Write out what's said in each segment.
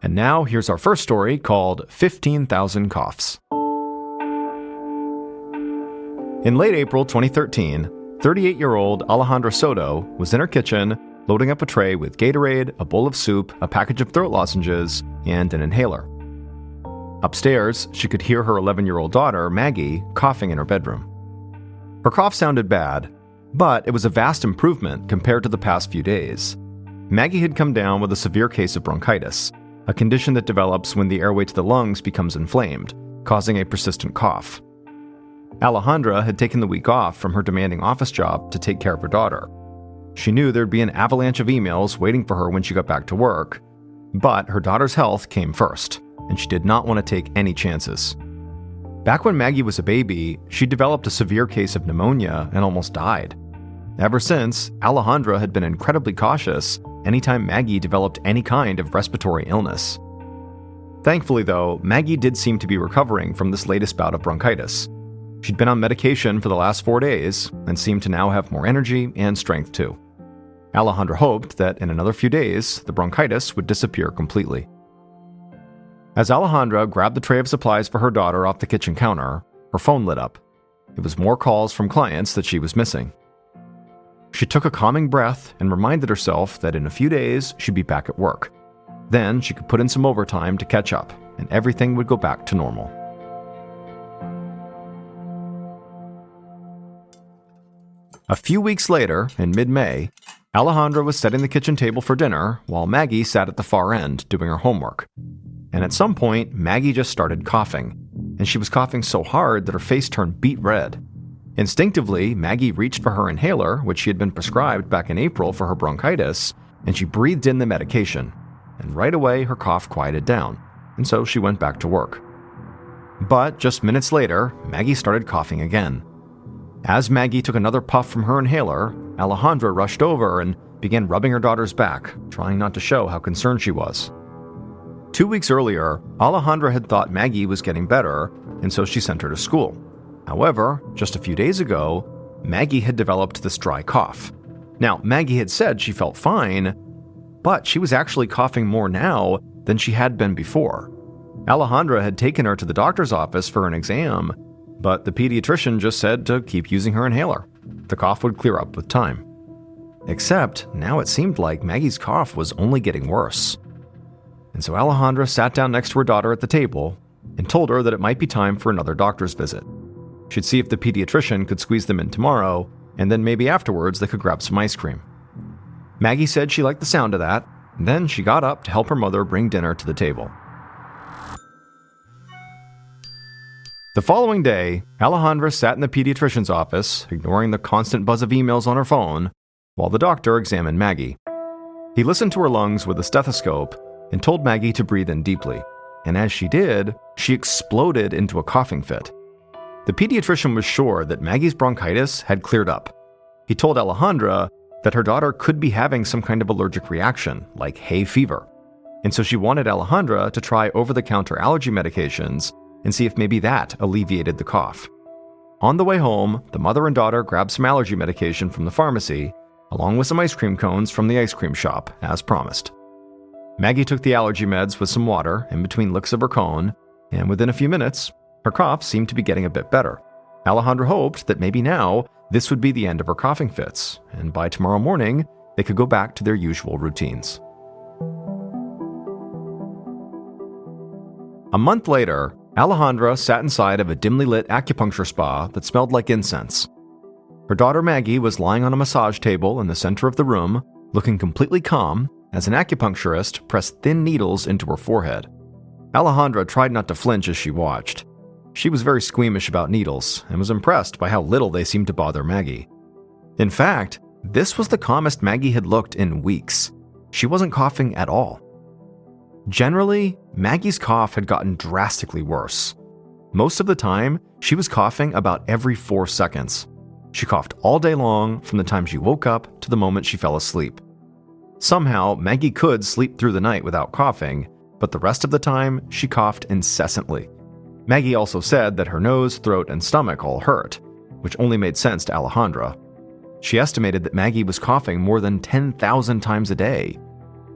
And now here's our first story called 15,000 Coughs. In late April 2013, 38-year-old Alejandra Soto was in her kitchen loading up a tray with Gatorade, a bowl of soup, a package of throat lozenges, and an inhaler. Upstairs, she could hear her 11-year-old daughter, Maggie, coughing in her bedroom. Her cough sounded bad, but it was a vast improvement compared to the past few days. Maggie had come down with a severe case of bronchitis, a condition that develops when the airway to the lungs becomes inflamed, causing a persistent cough. Alejandra had taken the week off from her demanding office job to take care of her daughter. She knew there'd be an avalanche of emails waiting for her when she got back to work, but her daughter's health came first, and she did not want to take any chances. Back when Maggie was a baby, she developed a severe case of pneumonia and almost died. Ever since, Alejandra had been incredibly cautious anytime Maggie developed any kind of respiratory illness. Thankfully, though, Maggie did seem to be recovering from this latest bout of bronchitis. She'd been on medication for the last 4 days and seemed to now have more energy and strength too. Alejandra hoped that in another few days, the bronchitis would disappear completely. As Alejandra grabbed the tray of supplies for her daughter off the kitchen counter, her phone lit up. It was more calls from clients that she was missing. She took a calming breath and reminded herself that in a few days she'd be back at work. Then she could put in some overtime to catch up, and everything would go back to normal. A few weeks later, in mid-May, Alejandra was setting the kitchen table for dinner while Maggie sat at the far end doing her homework. And at some point, Maggie just started coughing, and she was coughing so hard that her face turned beet red. Instinctively, Maggie reached for her inhaler, which she had been prescribed back in April for her bronchitis, and she breathed in the medication. And right away, her cough quieted down, and so she went back to work. But just minutes later, Maggie started coughing again. As Maggie took another puff from her inhaler, Alejandra rushed over and began rubbing her daughter's back, trying not to show how concerned she was. 2 weeks earlier, Alejandra had thought Maggie was getting better, and so she sent her to school. However, just a few days ago, Maggie had developed this dry cough. Now, Maggie had said she felt fine, but she was actually coughing more now than she had been before. Alejandra had taken her to the doctor's office for an exam, but the pediatrician just said to keep using her inhaler. The cough would clear up with time. Except now it seemed like Maggie's cough was only getting worse. And so Alejandra sat down next to her daughter at the table and told her that it might be time for another doctor's visit. She'd see if the pediatrician could squeeze them in tomorrow, and then maybe afterwards they could grab some ice cream. Maggie said she liked the sound of that, and then she got up to help her mother bring dinner to the table. The following day, Alejandra sat in the pediatrician's office, ignoring the constant buzz of emails on her phone, while the doctor examined Maggie. He listened to her lungs with a stethoscope and told Maggie to breathe in deeply, and as she did, she exploded into a coughing fit. The pediatrician was sure that Maggie's bronchitis had cleared up. He told Alejandra that her daughter could be having some kind of allergic reaction, like hay fever, and so she wanted Alejandra to try over-the-counter allergy medications and see if maybe that alleviated the cough. On the way home, the mother and daughter grabbed some allergy medication from the pharmacy, along with some ice cream cones from the ice cream shop, as promised. Maggie took the allergy meds with some water in between licks of her cone, and within a few minutes, her cough seemed to be getting a bit better. Alejandra hoped that maybe now this would be the end of her coughing fits, and by tomorrow morning, they could go back to their usual routines. A month later, Alejandra sat inside of a dimly lit acupuncture spa that smelled like incense. Her daughter Maggie was lying on a massage table in the center of the room, looking completely calm as an acupuncturist pressed thin needles into her forehead. Alejandra tried not to flinch as she watched. She was very squeamish about needles and was impressed by how little they seemed to bother Maggie. In fact, this was the calmest Maggie had looked in weeks. She wasn't coughing at all. Generally, Maggie's cough had gotten drastically worse. Most of the time, she was coughing about every 4 seconds. She coughed all day long from the time she woke up to the moment she fell asleep. Somehow, Maggie could sleep through the night without coughing, but the rest of the time, she coughed incessantly. Maggie also said that her nose, throat, and stomach all hurt, which only made sense to Alejandra. She estimated that Maggie was coughing more than 10,000 times a day.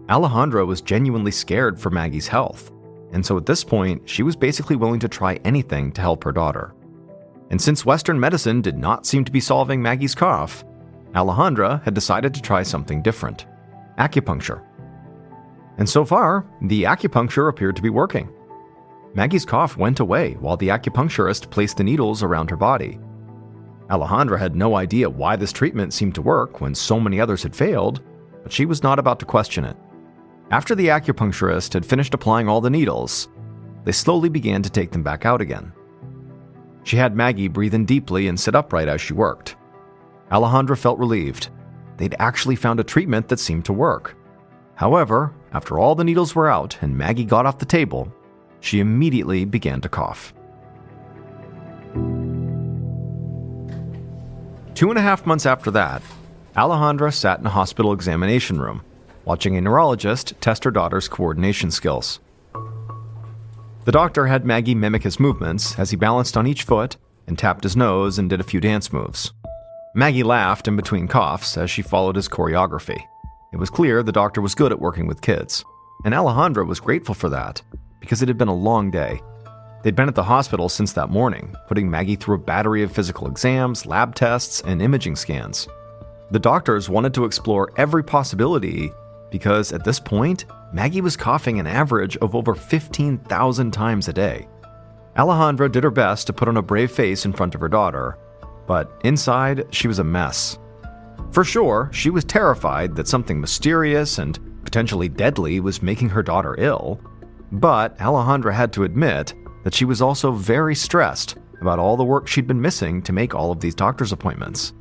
Alejandra was genuinely scared for Maggie's health, and so at this point, she was basically willing to try anything to help her daughter. And since Western medicine did not seem to be solving Maggie's cough, Alejandra had decided to try something different: acupuncture. And so far, the acupuncture appeared to be working. Maggie's cough went away while the acupuncturist placed the needles around her body. Alejandra had no idea why this treatment seemed to work when so many others had failed, but she was not about to question it. After the acupuncturist had finished applying all the needles, they slowly began to take them back out again. She had Maggie breathe in deeply and sit upright as she worked. Alejandra felt relieved. They'd actually found a treatment that seemed to work. However, after all the needles were out and Maggie got off the table, she immediately began to cough. 2.5 months after that, Alejandra sat in a hospital examination room, watching a neurologist test her daughter's coordination skills. The doctor had Maggie mimic his movements as he balanced on each foot and tapped his nose and did a few dance moves. Maggie laughed in between coughs as she followed his choreography. It was clear the doctor was good at working with kids, and Alejandra was grateful for that, because it had been a long day. They'd been at the hospital since that morning, putting Maggie through a battery of physical exams, lab tests, and imaging scans. The doctors wanted to explore every possibility because, at this point, Maggie was coughing an average of over 15,000 times a day. Alejandra did her best to put on a brave face in front of her daughter, but inside, she was a mess. For sure, she was terrified that something mysterious and potentially deadly was making her daughter ill, but Alejandra had to admit that she was also very stressed about all the work she'd been missing to make all of these doctor's appointments.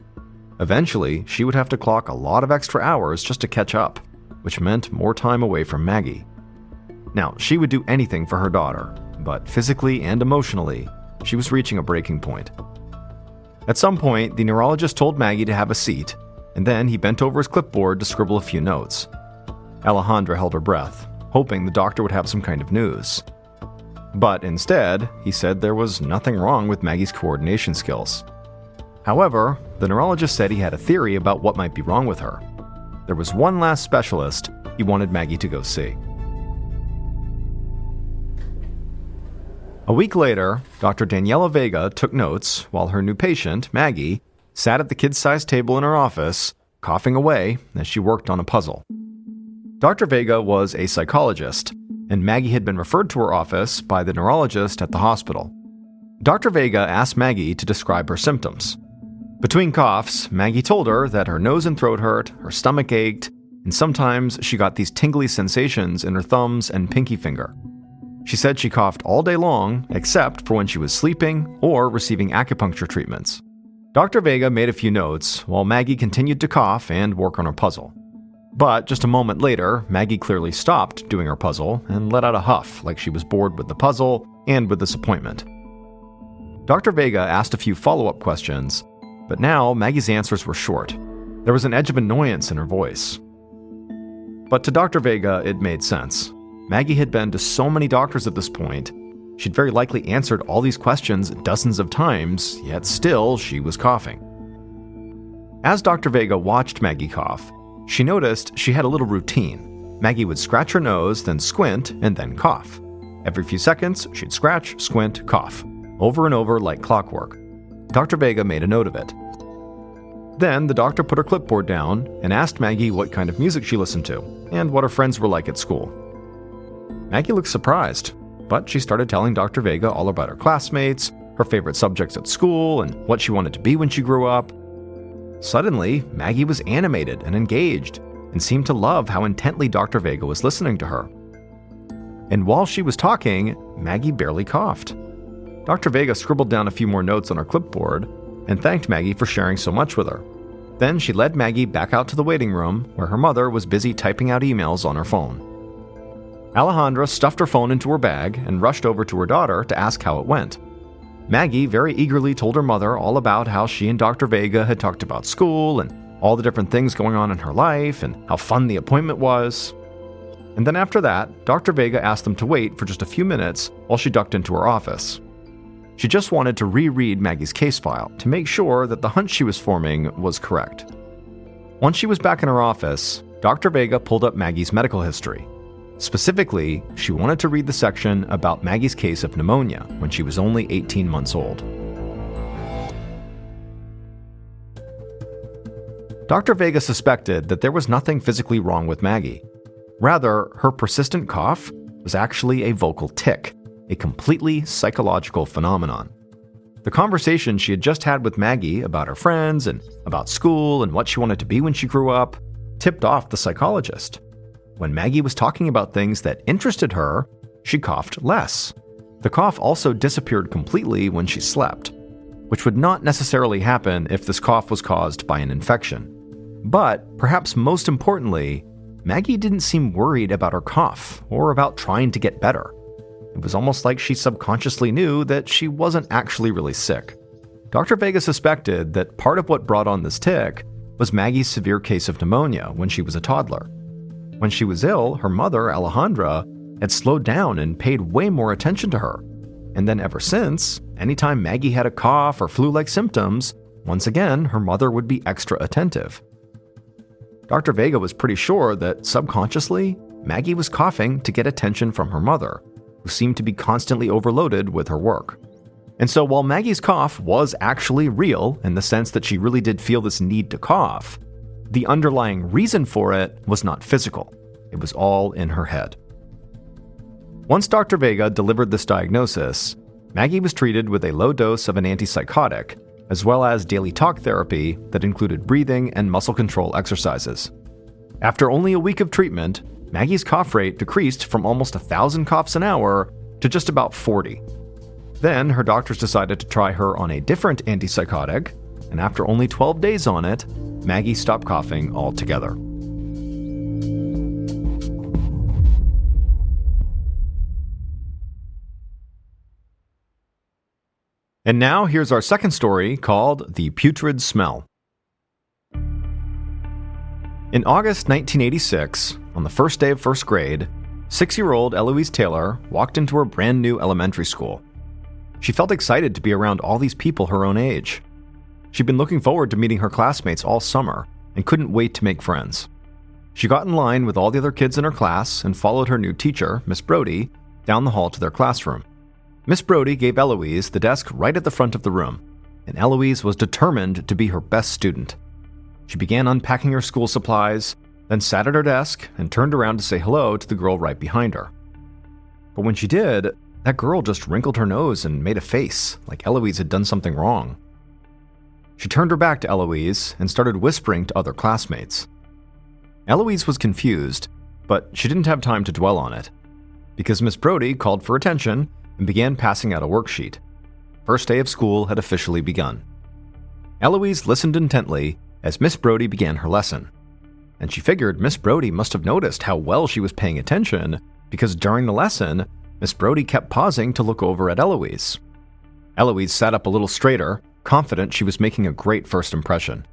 Eventually, she would have to clock a lot of extra hours just to catch up, which meant more time away from Maggie. Now, she would do anything for her daughter, but physically and emotionally, she was reaching a breaking point. At some point, the neurologist told Maggie to have a seat, and then he bent over his clipboard to scribble a few notes. Alejandra held her breath, hoping the doctor would have some kind of news. But instead, he said there was nothing wrong with Maggie's coordination skills. However, the neurologist said he had a theory about what might be wrong with her. There was one last specialist he wanted Maggie to go see. A week later, Dr. Daniela Vega took notes while her new patient, Maggie, sat at the kid-sized table in her office, coughing away as she worked on a puzzle. Dr. Vega was a psychologist, and Maggie had been referred to her office by the neurologist at the hospital. Dr. Vega asked Maggie to describe her symptoms. Between coughs, Maggie told her that her nose and throat hurt, her stomach ached, and sometimes she got these tingly sensations in her thumbs and pinky finger. She said she coughed all day long, except for when she was sleeping or receiving acupuncture treatments. Dr. Vega made a few notes while Maggie continued to cough and work on her puzzle. But just a moment later, Maggie clearly stopped doing her puzzle and let out a huff like she was bored with the puzzle and with this appointment. Dr. Vega asked a few follow-up questions, but now Maggie's answers were short. There was an edge of annoyance in her voice. But to Dr. Vega, it made sense. Maggie had been to so many doctors at this point, she'd very likely answered all these questions dozens of times, yet still she was coughing. As Dr. Vega watched Maggie cough, she noticed she had a little routine. Maggie would scratch her nose, then squint, and then cough. Every few seconds, she'd scratch, squint, cough, over and over like clockwork. Dr. Vega made a note of it. Then the doctor put her clipboard down and asked Maggie what kind of music she listened to and what her friends were like at school. Maggie looked surprised, but she started telling Dr. Vega all about her classmates, her favorite subjects at school, and what she wanted to be when she grew up. Suddenly, Maggie was animated and engaged and seemed to love how intently Dr. Vega was listening to her. And while she was talking, Maggie barely coughed. Dr. Vega scribbled down a few more notes on her clipboard and thanked Maggie for sharing so much with her. Then she led Maggie back out to the waiting room where her mother was busy typing out emails on her phone. Alejandra stuffed her phone into her bag and rushed over to her daughter to ask how it went. Maggie very eagerly told her mother all about how she and Dr. Vega had talked about school and all the different things going on in her life and how fun the appointment was. And then after that, Dr. Vega asked them to wait for just a few minutes while she ducked into her office. She just wanted to reread Maggie's case file to make sure that the hunch she was forming was correct. Once she was back in her office, Dr. Vega pulled up Maggie's medical history. Specifically, she wanted to read the section about Maggie's case of pneumonia when she was only 18 months old. Dr. Vega suspected that there was nothing physically wrong with Maggie. Rather, her persistent cough was actually a vocal tic, a completely psychological phenomenon. The conversation she had just had with Maggie about her friends and about school and what she wanted to be when she grew up tipped off the psychologist. When Maggie was talking about things that interested her, she coughed less. The cough also disappeared completely when she slept, which would not necessarily happen if this cough was caused by an infection. But, perhaps most importantly, Maggie didn't seem worried about her cough or about trying to get better. It was almost like she subconsciously knew that she wasn't actually really sick. Dr. Vega suspected that part of what brought on this tic was Maggie's severe case of pneumonia when she was a toddler. When she was ill, her mother, Alejandra, had slowed down and paid way more attention to her. And then ever since, anytime Maggie had a cough or flu-like symptoms, once again, her mother would be extra attentive. Dr. Vega was pretty sure that subconsciously, Maggie was coughing to get attention from her mother, who seemed to be constantly overloaded with her work. And so while Maggie's cough was actually real in the sense that she really did feel this need to cough, the underlying reason for it was not physical. It was all in her head. Once Dr. Vega delivered this diagnosis, Maggie was treated with a low dose of an antipsychotic, as well as daily talk therapy that included breathing and muscle control exercises. After only a week of treatment, Maggie's cough rate decreased from almost 1,000 coughs an hour to just about 40. Then her doctors decided to try her on a different antipsychotic, and after only 12 days on it, Maggie stopped coughing altogether. And now here's our second story called The Putrid Smell. In August 1986, on the first day of first grade, 6-year-old Eloise Taylor walked into her brand new elementary school. She felt excited to be around all these people her own age. She'd been looking forward to meeting her classmates all summer and couldn't wait to make friends. She got in line with all the other kids in her class and followed her new teacher, Miss Brody, down the hall to their classroom. Miss Brody gave Eloise the desk right at the front of the room, and Eloise was determined to be her best student. She began unpacking her school supplies, then sat at her desk and turned around to say hello to the girl right behind her. But when she did, that girl just wrinkled her nose and made a face, like Eloise had done something wrong. She turned her back to Eloise and started whispering to other classmates. Eloise was confused, but she didn't have time to dwell on it, because Miss Brody called for attention and began passing out a worksheet. First day of school had officially begun. Eloise listened intently as Miss Brody began her lesson, and she figured Miss Brody must have noticed how well she was paying attention, because during the lesson, Miss Brody kept pausing to look over at Eloise. Eloise sat up a little straighter, confident she was making a great first impression.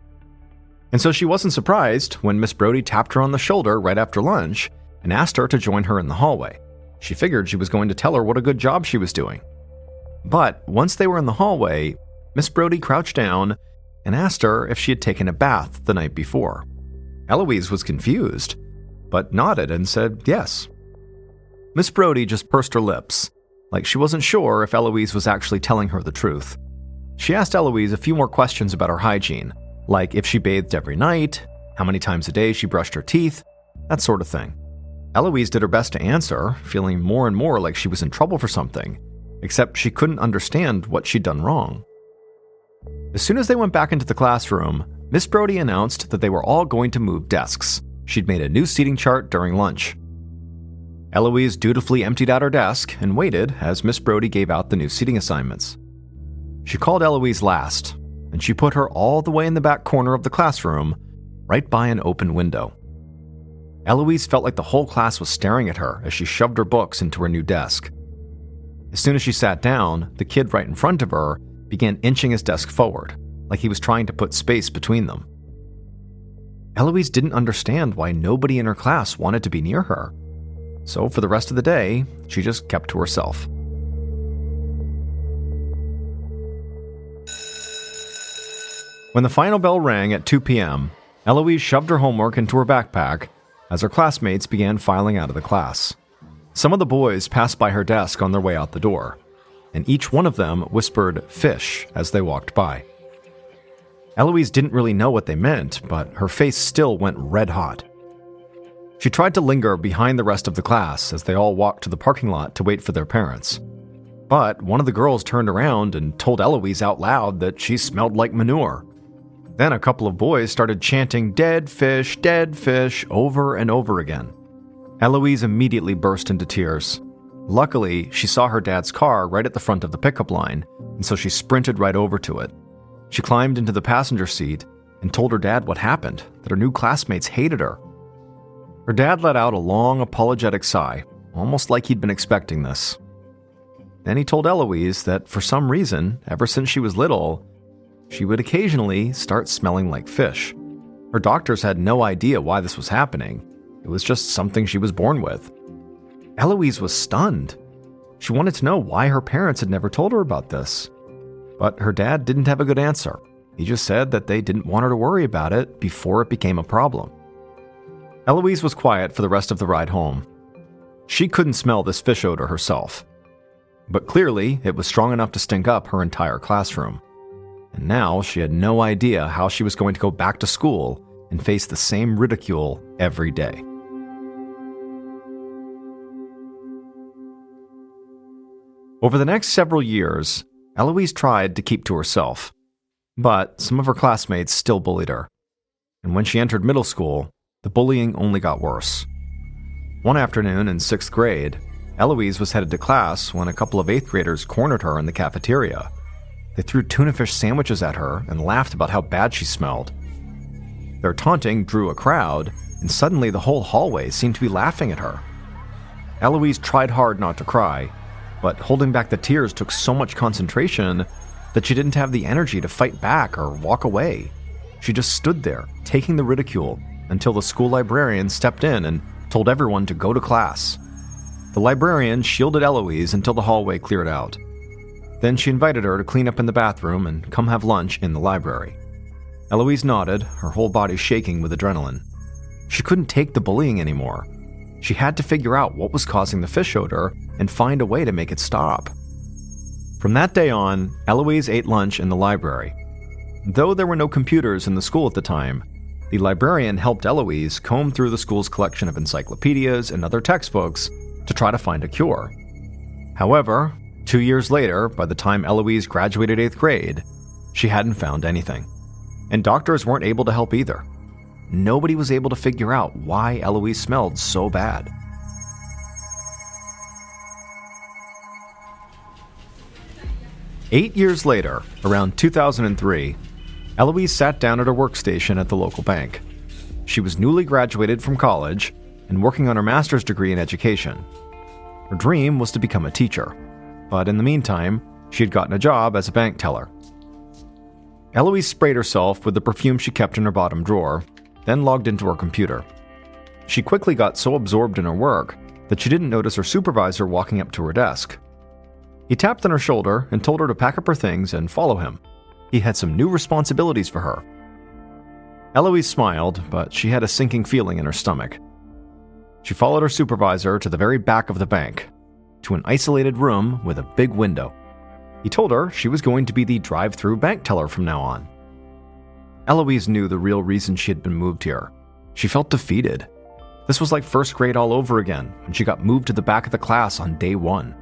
And so she wasn't surprised when Miss Brody tapped her on the shoulder right after lunch and asked her to join her in the hallway. She figured she was going to tell her what a good job she was doing. But once they were in the hallway, Miss Brody crouched down and asked her if she had taken a bath the night before. Eloise was confused, but nodded and said yes. Miss Brody just pursed her lips, like she wasn't sure if Eloise was actually telling her the truth. She asked Eloise a few more questions about her hygiene, like if she bathed every night, how many times a day she brushed her teeth, that sort of thing. Eloise did her best to answer, feeling more and more like she was in trouble for something, except she couldn't understand what she'd done wrong. As soon as they went back into the classroom, Miss Brody announced that they were all going to move desks. She'd made a new seating chart during lunch. Eloise dutifully emptied out her desk and waited as Miss Brody gave out the new seating assignments. She called Eloise last, and she put her all the way in the back corner of the classroom, right by an open window. Eloise felt like the whole class was staring at her as she shoved her books into her new desk. As soon as she sat down, the kid right in front of her began inching his desk forward, like he was trying to put space between them. Eloise didn't understand why nobody in her class wanted to be near her, so for the rest of the day, she just kept to herself. When the final bell rang at 2 p.m., Eloise shoved her homework into her backpack as her classmates began filing out of the class. Some of the boys passed by her desk on their way out the door, and each one of them whispered "fish" as they walked by. Eloise didn't really know what they meant, but her face still went red hot. She tried to linger behind the rest of the class as they all walked to the parking lot to wait for their parents. But one of the girls turned around and told Eloise out loud that she smelled like manure. Then a couple of boys started chanting dead fish," over and over again. Eloise immediately burst into tears. Luckily, she saw her dad's car right at the front of the pickup line, and so she sprinted right over to it. She climbed into the passenger seat and told her dad what happened, that her new classmates hated her. Her dad let out a long, apologetic sigh, almost like he'd been expecting this. Then he told Eloise that for some reason, ever since she was little, she would occasionally start smelling like fish. Her doctors had no idea why this was happening. It was just something she was born with. Eloise was stunned. She wanted to know why her parents had never told her about this. But her dad didn't have a good answer. He just said that they didn't want her to worry about it before it became a problem. Eloise was quiet for the rest of the ride home. She couldn't smell this fish odor herself. But clearly, it was strong enough to stink up her entire classroom. And now she had no idea how she was going to go back to school and face the same ridicule every day. Over the next several years, Eloise tried to keep to herself, but some of her classmates still bullied her. And when she entered middle school, the bullying only got worse. One afternoon in 6th grade, Eloise was headed to class when a couple of 8th graders cornered her in the cafeteria. They threw tuna fish sandwiches at her and laughed about how bad she smelled. Their taunting drew a crowd, and suddenly the whole hallway seemed to be laughing at her. Eloise tried hard not to cry, but holding back the tears took so much concentration that she didn't have the energy to fight back or walk away. She just stood there, taking the ridicule, until the school librarian stepped in and told everyone to go to class. The librarian shielded Eloise until the hallway cleared out. Then she invited her to clean up in the bathroom and come have lunch in the library. Eloise nodded, her whole body shaking with adrenaline. She couldn't take the bullying anymore. She had to figure out what was causing the fish odor and find a way to make it stop. From that day on, Eloise ate lunch in the library. Though there were no computers in the school at the time, the librarian helped Eloise comb through the school's collection of encyclopedias and other textbooks to try to find a cure. However, 2 years later, by the time Eloise graduated 8th grade, she hadn't found anything. And doctors weren't able to help either. Nobody was able to figure out why Eloise smelled so bad. Eight years later, around 2003, Eloise sat down at her workstation at the local bank. She was newly graduated from college and working on her master's degree in education. Her dream was to become a teacher, but in the meantime, she had gotten a job as a bank teller. Eloise sprayed herself with the perfume she kept in her bottom drawer, then logged into her computer. She quickly got so absorbed in her work that she didn't notice her supervisor walking up to her desk. He tapped on her shoulder and told her to pack up her things and follow him. He had some new responsibilities for her. Eloise smiled, but she had a sinking feeling in her stomach. She followed her supervisor to the very back of the bank, to an isolated room with a big window. He told her she was going to be the drive-through bank teller from now on. Eloise knew the real reason she had been moved here. She felt defeated. This was like 1st grade all over again when she got moved to the back of the class on day 1.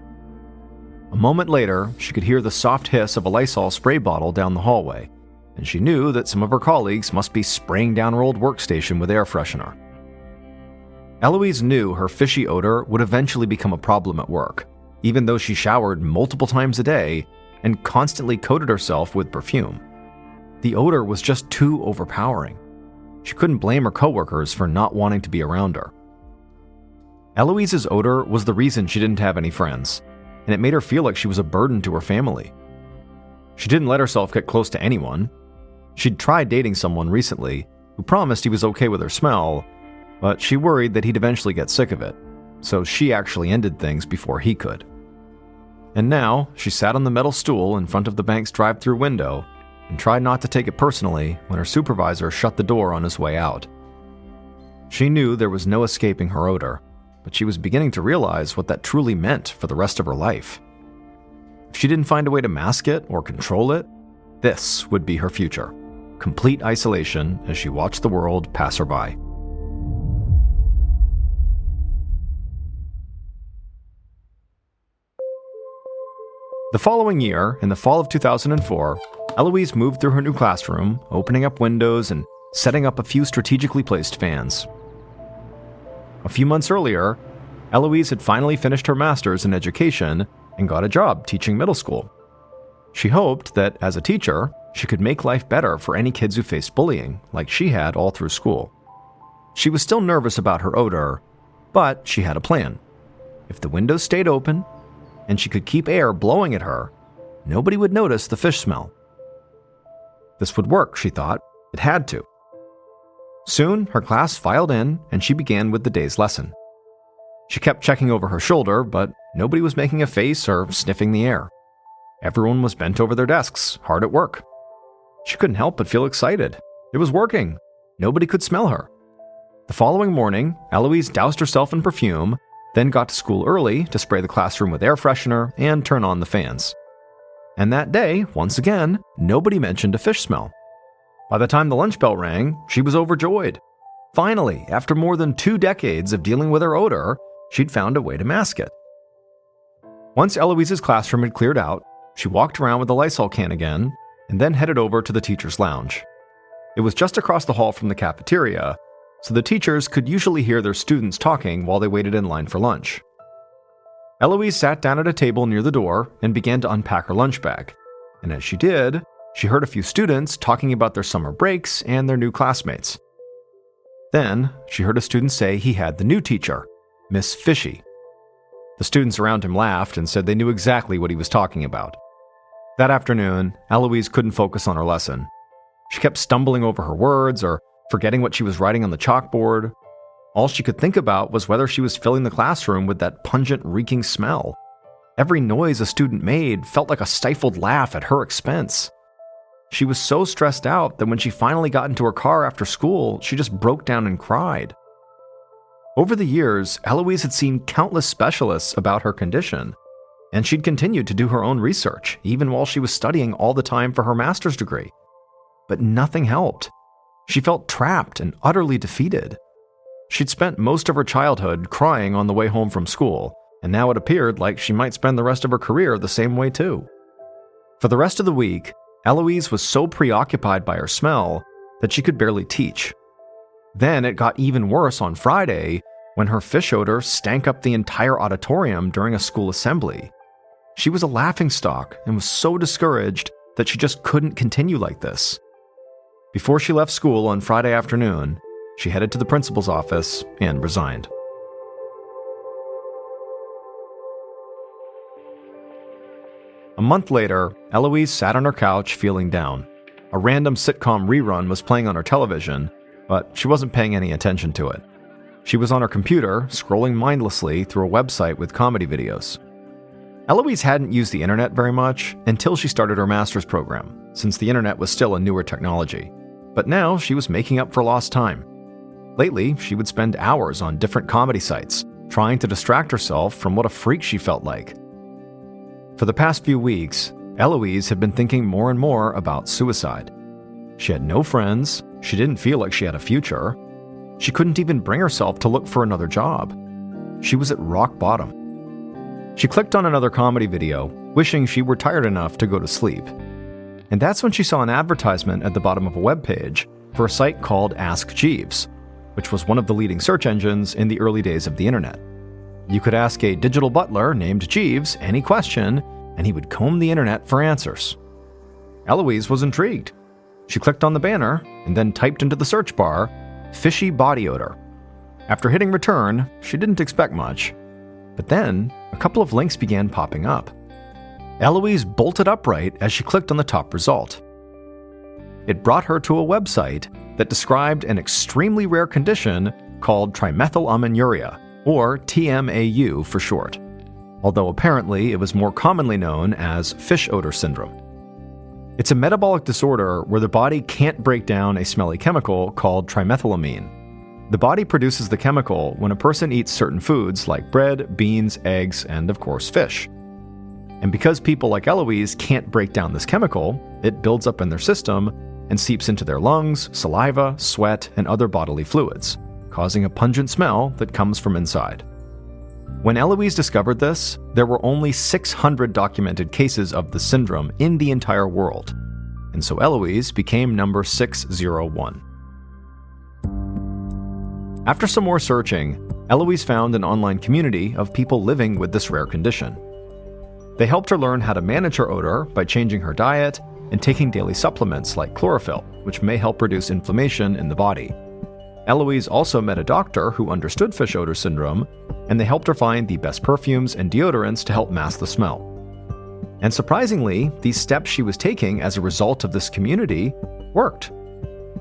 A moment later, she could hear the soft hiss of a Lysol spray bottle down the hallway, and she knew that some of her colleagues must be spraying down her old workstation with air freshener. Eloise knew her fishy odor would eventually become a problem at work, even though she showered multiple times a day and constantly coated herself with perfume. The odor was just too overpowering. She couldn't blame her coworkers for not wanting to be around her. Eloise's odor was the reason she didn't have any friends, and it made her feel like she was a burden to her family. She didn't let herself get close to anyone. She'd tried dating someone recently who promised he was okay with her smell, but she worried that he'd eventually get sick of it, so she actually ended things before he could. And now, she sat on the metal stool in front of the bank's drive-through window and tried not to take it personally when her supervisor shut the door on his way out. She knew there was no escaping her odor, but she was beginning to realize what that truly meant for the rest of her life. If she didn't find a way to mask it or control it, this would be her future. Complete isolation as she watched the world pass her by. The following year, in the fall of 2004, Eloise moved through her new classroom, opening up windows and setting up a few strategically placed fans. A few months earlier, Eloise had finally finished her master's in education and got a job teaching middle school. She hoped that, as a teacher, she could make life better for any kids who faced bullying, like she had all through school. She was still nervous about her odor, but she had a plan. If the windows stayed open, and she could keep air blowing at her, nobody would notice the fish smell. This would work, she thought. It had to. Soon, her class filed in, and she began with the day's lesson. She kept checking over her shoulder, but nobody was making a face or sniffing the air. Everyone was bent over their desks, hard at work. She couldn't help but feel excited. It was working. Nobody could smell her. The following morning, Eloise doused herself in perfume, then got to school early to spray the classroom with air freshener and turn on the fans. And that day, once again, nobody mentioned a fish smell. By the time the lunch bell rang, she was overjoyed. Finally, after more than 2 decades of dealing with her odor, she'd found a way to mask it. Once Eloise's classroom had cleared out, she walked around with the Lysol can again, and then headed over to the teacher's lounge. It was just across the hall from the cafeteria, so the teachers could usually hear their students talking while they waited in line for lunch. Eloise sat down at a table near the door and began to unpack her lunch bag, and as she did, she heard a few students talking about their summer breaks and their new classmates. Then, she heard a student say he had the new teacher, Miss Fishy. The students around him laughed and said they knew exactly what he was talking about. That afternoon, Eloise couldn't focus on her lesson. She kept stumbling over her words or forgetting what she was writing on the chalkboard. All she could think about was whether she was filling the classroom with that pungent, reeking smell. Every noise a student made felt like a stifled laugh at her expense. She was so stressed out that when she finally got into her car after school, she just broke down and cried. Over the years, Eloise had seen countless specialists about her condition, and she'd continued to do her own research, even while she was studying all the time for her master's degree. But nothing helped. She felt trapped and utterly defeated. She'd spent most of her childhood crying on the way home from school, and now it appeared like she might spend the rest of her career the same way too. For the rest of the week, Eloise was so preoccupied by her smell that she could barely teach. Then it got even worse on Friday when her fish odor stank up the entire auditorium during a school assembly. She was a laughingstock and was so discouraged that she just couldn't continue like this. Before she left school on Friday afternoon, she headed to the principal's office and resigned. A month later, Eloise sat on her couch feeling down. A random sitcom rerun was playing on her television, but she wasn't paying any attention to it. She was on her computer, scrolling mindlessly through a website with comedy videos. Eloise hadn't used the internet very much until she started her master's program, since the internet was still a newer technology. But now she was making up for lost time. Lately, she would spend hours on different comedy sites, trying to distract herself from what a freak she felt like. For the past few weeks, Eloise had been thinking more and more about suicide. She had no friends, she didn't feel like she had a future. She couldn't even bring herself to look for another job. She was at rock bottom. She clicked on another comedy video, wishing she were tired enough to go to sleep. And that's when she saw an advertisement at the bottom of a webpage for a site called Ask Jeeves, which was one of the leading search engines in the early days of the internet. You could ask a digital butler named Jeeves any question, and he would comb the internet for answers. Eloise was intrigued. She clicked on the banner and then typed into the search bar, "fishy body odor." After hitting return, she didn't expect much. But then, a couple of links began popping up. Eloise bolted upright as she clicked on the top result. It brought her to a website that described an extremely rare condition called trimethylamminuria, or TMAU for short, although apparently it was more commonly known as fish odor syndrome. It's a metabolic disorder where the body can't break down a smelly chemical called trimethylamine. The body produces the chemical when a person eats certain foods like bread, beans, eggs, and of course fish. And because people like Eloise can't break down this chemical, it builds up in their system and seeps into their lungs, saliva, sweat, and other bodily fluids, causing a pungent smell that comes from inside. When Eloise discovered this, there were only 600 documented cases of the syndrome in the entire world, and so Eloise became number 601. After some more searching, Eloise found an online community of people living with this rare condition. They helped her learn how to manage her odor by changing her diet and taking daily supplements like chlorophyll, which may help reduce inflammation in the body. Eloise also met a doctor who understood fish odor syndrome, and they helped her find the best perfumes and deodorants to help mask the smell. And surprisingly, these steps she was taking as a result of this community worked.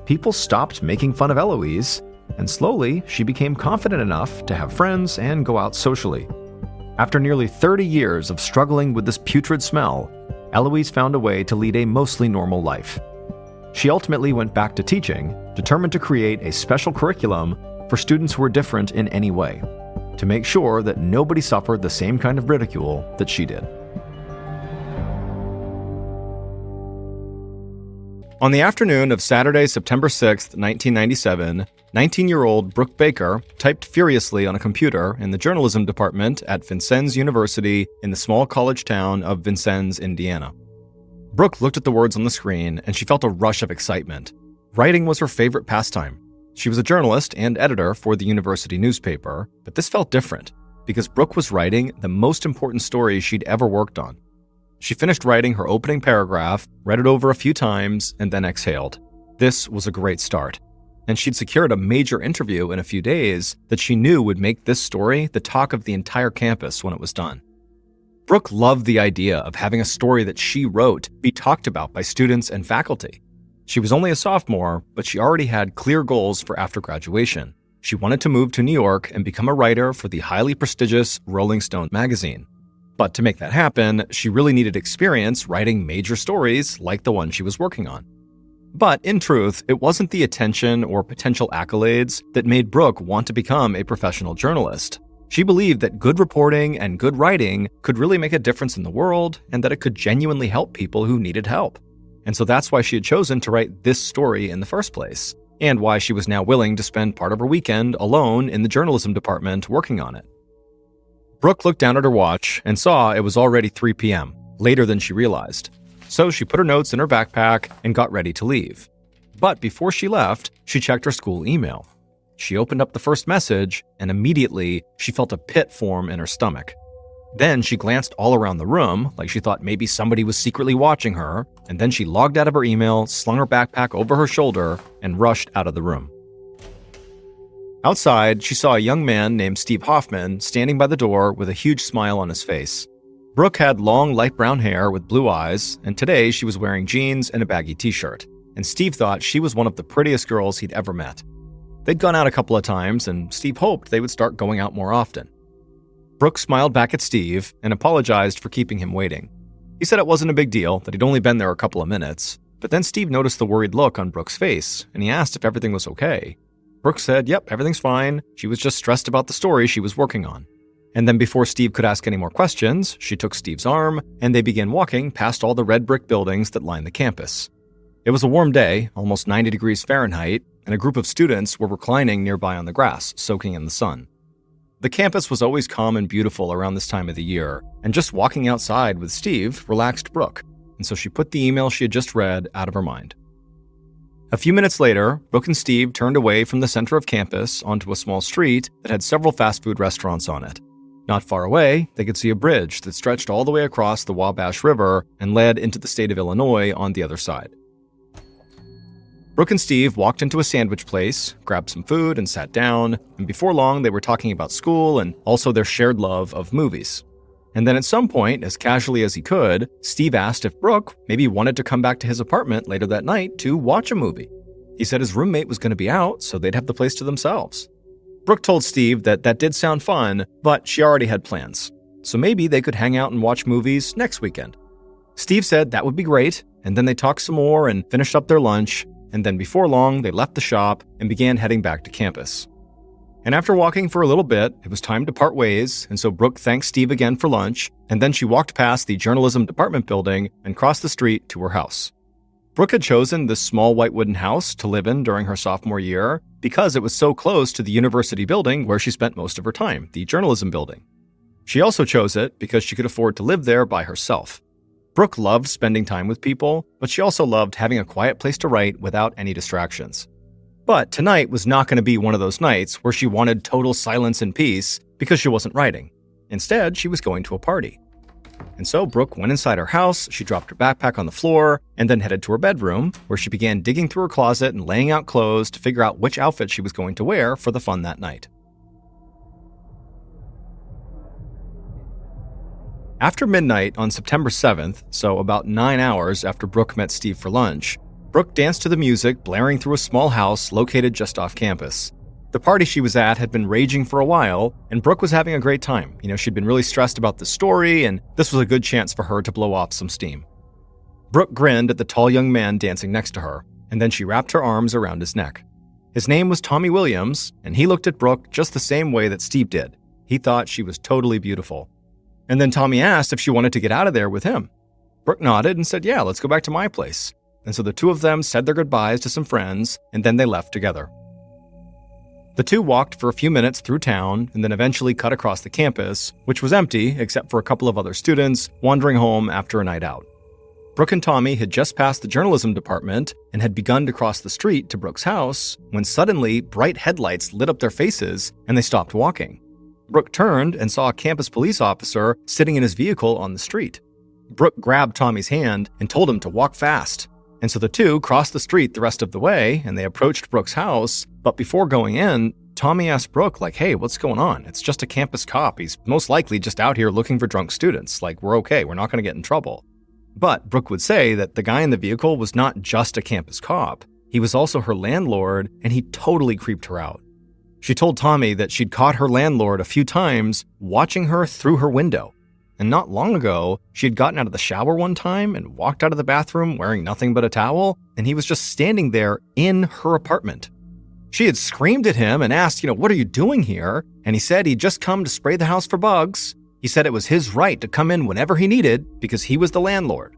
People stopped making fun of Eloise, and slowly she became confident enough to have friends and go out socially. After nearly 30 years of struggling with this putrid smell, Eloise found a way to lead a mostly normal life. She ultimately went back to teaching, determined to create a special curriculum for students who were different in any way, to make sure that nobody suffered the same kind of ridicule that she did. On the afternoon of Saturday, September 6, 1997, 19-year-old Brooke Baker typed furiously on a computer in the journalism department at Vincennes University in the small college town of Vincennes, Indiana. Brooke looked at the words on the screen and she felt a rush of excitement. Writing was her favorite pastime. She was a journalist and editor for the university newspaper, but this felt different because Brooke was writing the most important story she'd ever worked on. She finished writing her opening paragraph, read it over a few times, and then exhaled. This was a great start. And she'd secured a major interview in a few days that she knew would make this story the talk of the entire campus when it was done. Brooke loved the idea of having a story that she wrote be talked about by students and faculty. She was only a sophomore, but she already had clear goals for after graduation. She wanted to move to New York and become a writer for the highly prestigious Rolling Stone magazine. But to make that happen, she really needed experience writing major stories like the one she was working on. But in truth, it wasn't the attention or potential accolades that made Brooke want to become a professional journalist. She believed that good reporting and good writing could really make a difference in the world and that it could genuinely help people who needed help. And so that's why she had chosen to write this story in the first place, and why she was now willing to spend part of her weekend alone in the journalism department working on it. Brooke looked down at her watch and saw it was already 3 p.m., later than she realized. So she put her notes in her backpack and got ready to leave. But before she left, she checked her school email. She opened up the first message, and immediately she felt a pit form in her stomach. Then she glanced all around the room, like she thought maybe somebody was secretly watching her, and then she logged out of her email, slung her backpack over her shoulder, and rushed out of the room. Outside, she saw a young man named Steve Hoffman standing by the door with a huge smile on his face. Brooke had long, light brown hair with blue eyes, and today she was wearing jeans and a baggy t-shirt, and Steve thought she was one of the prettiest girls he'd ever met. They'd gone out a couple of times, and Steve hoped they would start going out more often. Brooke smiled back at Steve and apologized for keeping him waiting. He said it wasn't a big deal, that he'd only been there a couple of minutes, but then Steve noticed the worried look on Brooke's face, and he asked if everything was okay. Brooke said, yep, everything's fine. She was just stressed about the story she was working on. And then before Steve could ask any more questions, she took Steve's arm, and they began walking past all the red brick buildings that line the campus. It was a warm day, almost 90 degrees Fahrenheit, and a group of students were reclining nearby on the grass, soaking in the sun. The campus was always calm and beautiful around this time of the year, and just walking outside with Steve relaxed Brooke, and so she put the email she had just read out of her mind. A few minutes later, Brooke and Steve turned away from the center of campus onto a small street that had several fast food restaurants on it. Not far away, they could see a bridge that stretched all the way across the Wabash River and led into the state of Illinois on the other side. Brooke and Steve walked into a sandwich place, grabbed some food, and sat down, and before long they were talking about school and also their shared love of movies. And then at some point, as casually as he could, Steve asked if Brooke maybe wanted to come back to his apartment later that night to watch a movie. He said his roommate was going to be out, so they'd have the place to themselves. Brooke told Steve that did sound fun, but she already had plans. So maybe they could hang out and watch movies next weekend. Steve said that would be great, and then they talked some more and finished up their lunch, and then before long, they left the shop and began heading back to campus. And after walking for a little bit, it was time to part ways, and so Brooke thanked Steve again for lunch, and then she walked past the journalism department building and crossed the street to her house. Brooke had chosen this small white wooden house to live in during her sophomore year because it was so close to the university building where she spent most of her time, the journalism building. She also chose it because she could afford to live there by herself. Brooke loved spending time with people, but she also loved having a quiet place to write without any distractions. But tonight was not going to be one of those nights where she wanted total silence and peace because she wasn't writing. Instead, she was going to a party. And so Brooke went inside her house, she dropped her backpack on the floor, and then headed to her bedroom, where she began digging through her closet and laying out clothes to figure out which outfit she was going to wear for the fun that night. After midnight on September 7th, so about 9 hours after Brooke met Steve for lunch, Brooke danced to the music blaring through a small house located just off campus. The party she was at had been raging for a while, and Brooke was having a great time. She'd been really stressed about the story, and this was a good chance for her to blow off some steam. Brooke grinned at the tall young man dancing next to her, and then she wrapped her arms around his neck. His name was Tommy Williams, and he looked at Brooke just the same way that Steve did. He thought she was totally beautiful. And then Tommy asked if she wanted to get out of there with him. Brooke nodded and said, "Yeah, let's go back to my place." And so the two of them said their goodbyes to some friends, and then they left together. The two walked for a few minutes through town and then eventually cut across the campus, which was empty except for a couple of other students wandering home after a night out. Brooke and Tommy had just passed the journalism department and had begun to cross the street to Brooke's house when suddenly bright headlights lit up their faces and they stopped walking. Brooke turned and saw a campus police officer sitting in his vehicle on the street. Brooke grabbed Tommy's hand and told him to walk fast. And so the two crossed the street the rest of the way, and they approached Brooke's house, but before going in, Tommy asked Brooke, "Hey, what's going on? It's just a campus cop. He's most likely just out here looking for drunk students. We're okay. We're not going to get in trouble." But Brooke would say that the guy in the vehicle was not just a campus cop. He was also her landlord, and he totally creeped her out. She told Tommy that she'd caught her landlord a few times watching her through her window. And not long ago, she had gotten out of the shower one time and walked out of the bathroom wearing nothing but a towel, and he was just standing there in her apartment. She had screamed at him and asked, "What are you doing here?" And he said he'd just come to spray the house for bugs. He said it was his right to come in whenever he needed because he was the landlord.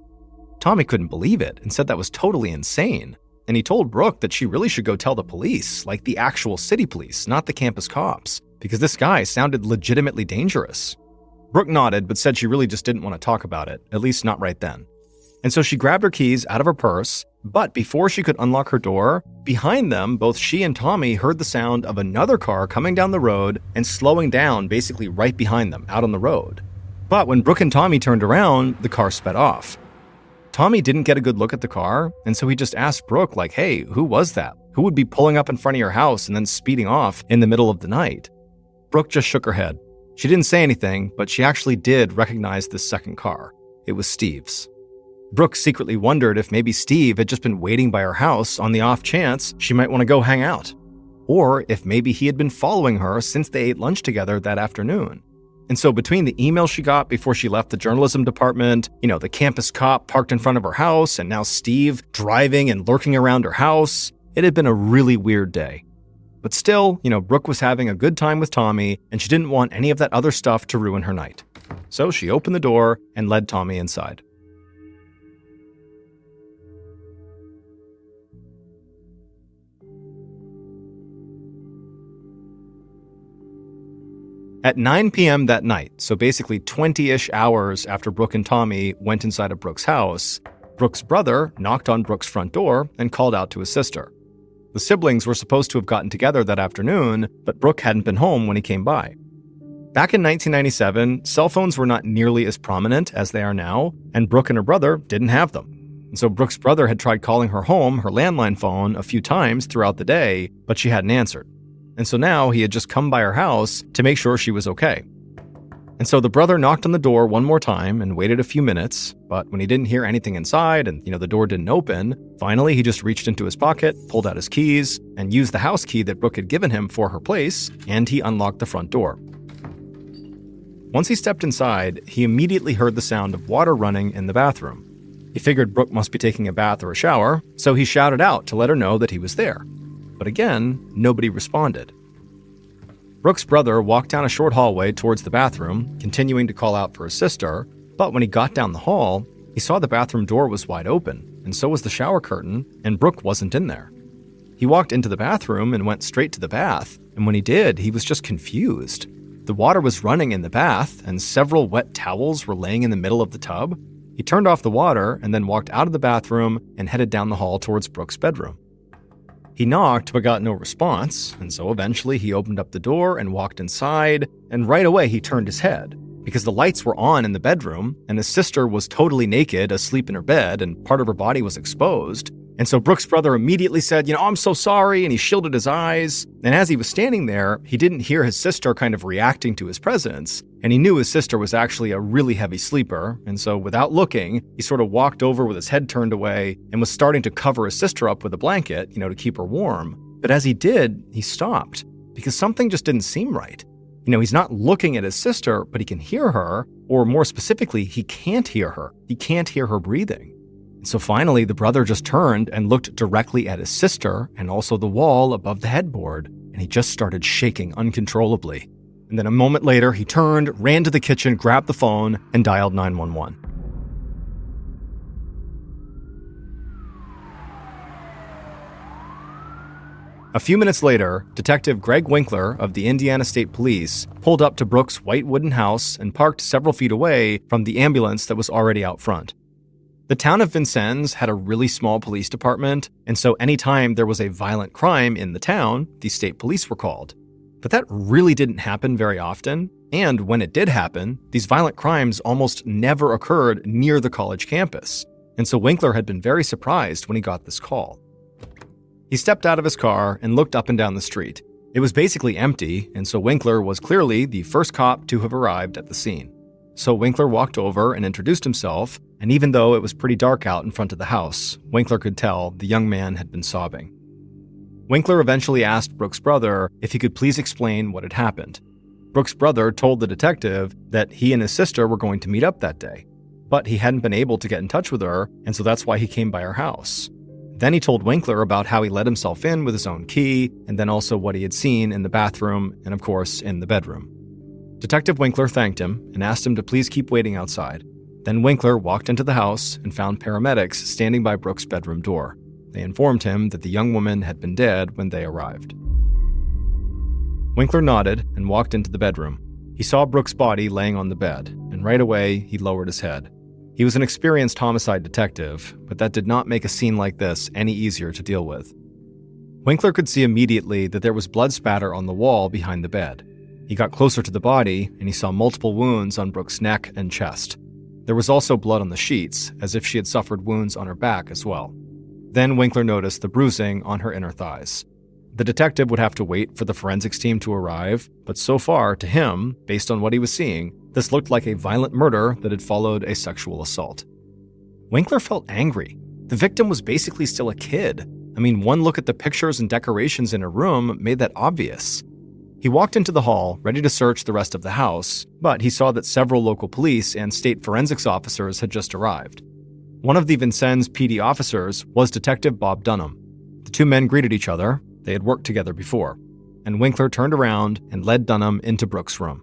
Tommy couldn't believe it and said that was totally insane. And he told Brooke that she really should go tell the police, the actual city police, not the campus cops, because this guy sounded legitimately dangerous. Brooke nodded, but said she really just didn't want to talk about it, at least not right then. And so she grabbed her keys out of her purse, but before she could unlock her door, behind them, both she and Tommy heard the sound of another car coming down the road and slowing down basically right behind them, out on the road. But when Brooke and Tommy turned around, the car sped off. Tommy didn't get a good look at the car, and so he just asked Brooke, "Hey, who was that? Who would be pulling up in front of your house and then speeding off in the middle of the night?" Brooke just shook her head. She didn't say anything, but she actually did recognize this second car. It was Steve's. Brooke secretly wondered if maybe Steve had just been waiting by her house on the off chance she might want to go hang out. Or if maybe he had been following her since they ate lunch together that afternoon. And so between the email she got before she left the journalism department, the campus cop parked in front of her house, and now Steve driving and lurking around her house, it had been a really weird day. But still, Brooke was having a good time with Tommy, and she didn't want any of that other stuff to ruin her night. So she opened the door and led Tommy inside. At 9 p.m. that night, so basically 20-ish hours after Brooke and Tommy went inside of Brooke's house, Brooke's brother knocked on Brooke's front door and called out to his sister. The siblings were supposed to have gotten together that afternoon, but Brooke hadn't been home when he came by. Back in 1997, cell phones were not nearly as prominent as they are now, and Brooke and her brother didn't have them. And so Brooke's brother had tried calling her home, her landline phone, a few times throughout the day, but she hadn't answered. And so now he had just come by her house to make sure she was okay. And so the brother knocked on the door one more time and waited a few minutes, but when he didn't hear anything inside and, the door didn't open, finally he just reached into his pocket, pulled out his keys, and used the house key that Brooke had given him for her place, and he unlocked the front door. Once he stepped inside, he immediately heard the sound of water running in the bathroom. He figured Brooke must be taking a bath or a shower, so he shouted out to let her know that he was there. But again, nobody responded. Brooke's brother walked down a short hallway towards the bathroom, continuing to call out for his sister, but when he got down the hall, he saw the bathroom door was wide open, and so was the shower curtain, and Brooke wasn't in there. He walked into the bathroom and went straight to the bath, and when he did, he was just confused. The water was running in the bath, and several wet towels were laying in the middle of the tub. He turned off the water and then walked out of the bathroom and headed down the hall towards Brooke's bedroom. He knocked but got no response, and so eventually he opened up the door and walked inside, and right away he turned his head, because the lights were on in the bedroom, and his sister was totally naked, asleep in her bed, and part of her body was exposed. And so Brooke's brother immediately said, I'm so sorry, and he shielded his eyes. And as he was standing there, he didn't hear his sister kind of reacting to his presence, and he knew his sister was actually a really heavy sleeper, and so without looking, he sort of walked over with his head turned away and was starting to cover his sister up with a blanket, to keep her warm. But as he did, he stopped, because something just didn't seem right. He's not looking at his sister, but he can hear her, or more specifically, he can't hear her. He can't hear her breathing. So finally, the brother just turned and looked directly at his sister and also the wall above the headboard, and he just started shaking uncontrollably. And then a moment later, he turned, ran to the kitchen, grabbed the phone, and dialed 911. A few minutes later, Detective Greg Winkler of the Indiana State Police pulled up to Brooke's white wooden house and parked several feet away from the ambulance that was already out front. The town of Vincennes had a really small police department, and so anytime there was a violent crime in the town, the state police were called. But that really didn't happen very often, and when it did happen, these violent crimes almost never occurred near the college campus, and so Winkler had been very surprised when he got this call. He stepped out of his car and looked up and down the street. It was basically empty, and so Winkler was clearly the first cop to have arrived at the scene. So Winkler walked over and introduced himself, and even though it was pretty dark out in front of the house, Winkler could tell the young man had been sobbing. Winkler eventually asked Brooke's brother if he could please explain what had happened. Brooke's brother told the detective that he and his sister were going to meet up that day, but he hadn't been able to get in touch with her, and so that's why he came by her house. Then he told Winkler about how he let himself in with his own key, and then also what he had seen in the bathroom and, of course, in the bedroom. Detective Winkler thanked him and asked him to please keep waiting outside. Then Winkler walked into the house and found paramedics standing by Brooke's bedroom door. They informed him that the young woman had been dead when they arrived. Winkler nodded and walked into the bedroom. He saw Brooke's body laying on the bed, and right away he lowered his head. He was an experienced homicide detective, but that did not make a scene like this any easier to deal with. Winkler could see immediately that there was blood spatter on the wall behind the bed. He got closer to the body, and he saw multiple wounds on Brooke's neck and chest. There was also blood on the sheets, as if she had suffered wounds on her back as well. Then Winkler noticed the bruising on her inner thighs. The detective would have to wait for the forensics team to arrive, but so far, to him, based on what he was seeing, this looked like a violent murder that had followed a sexual assault. Winkler felt angry. The victim was basically still a kid. One look at the pictures and decorations in her room made that obvious. He walked into the hall, ready to search the rest of the house, but he saw that several local police and state forensics officers had just arrived. One of the Vincennes PD officers was Detective Bob Dunham. The two men greeted each other. They had worked together before. And Winkler turned around and led Dunham into Brooke's room.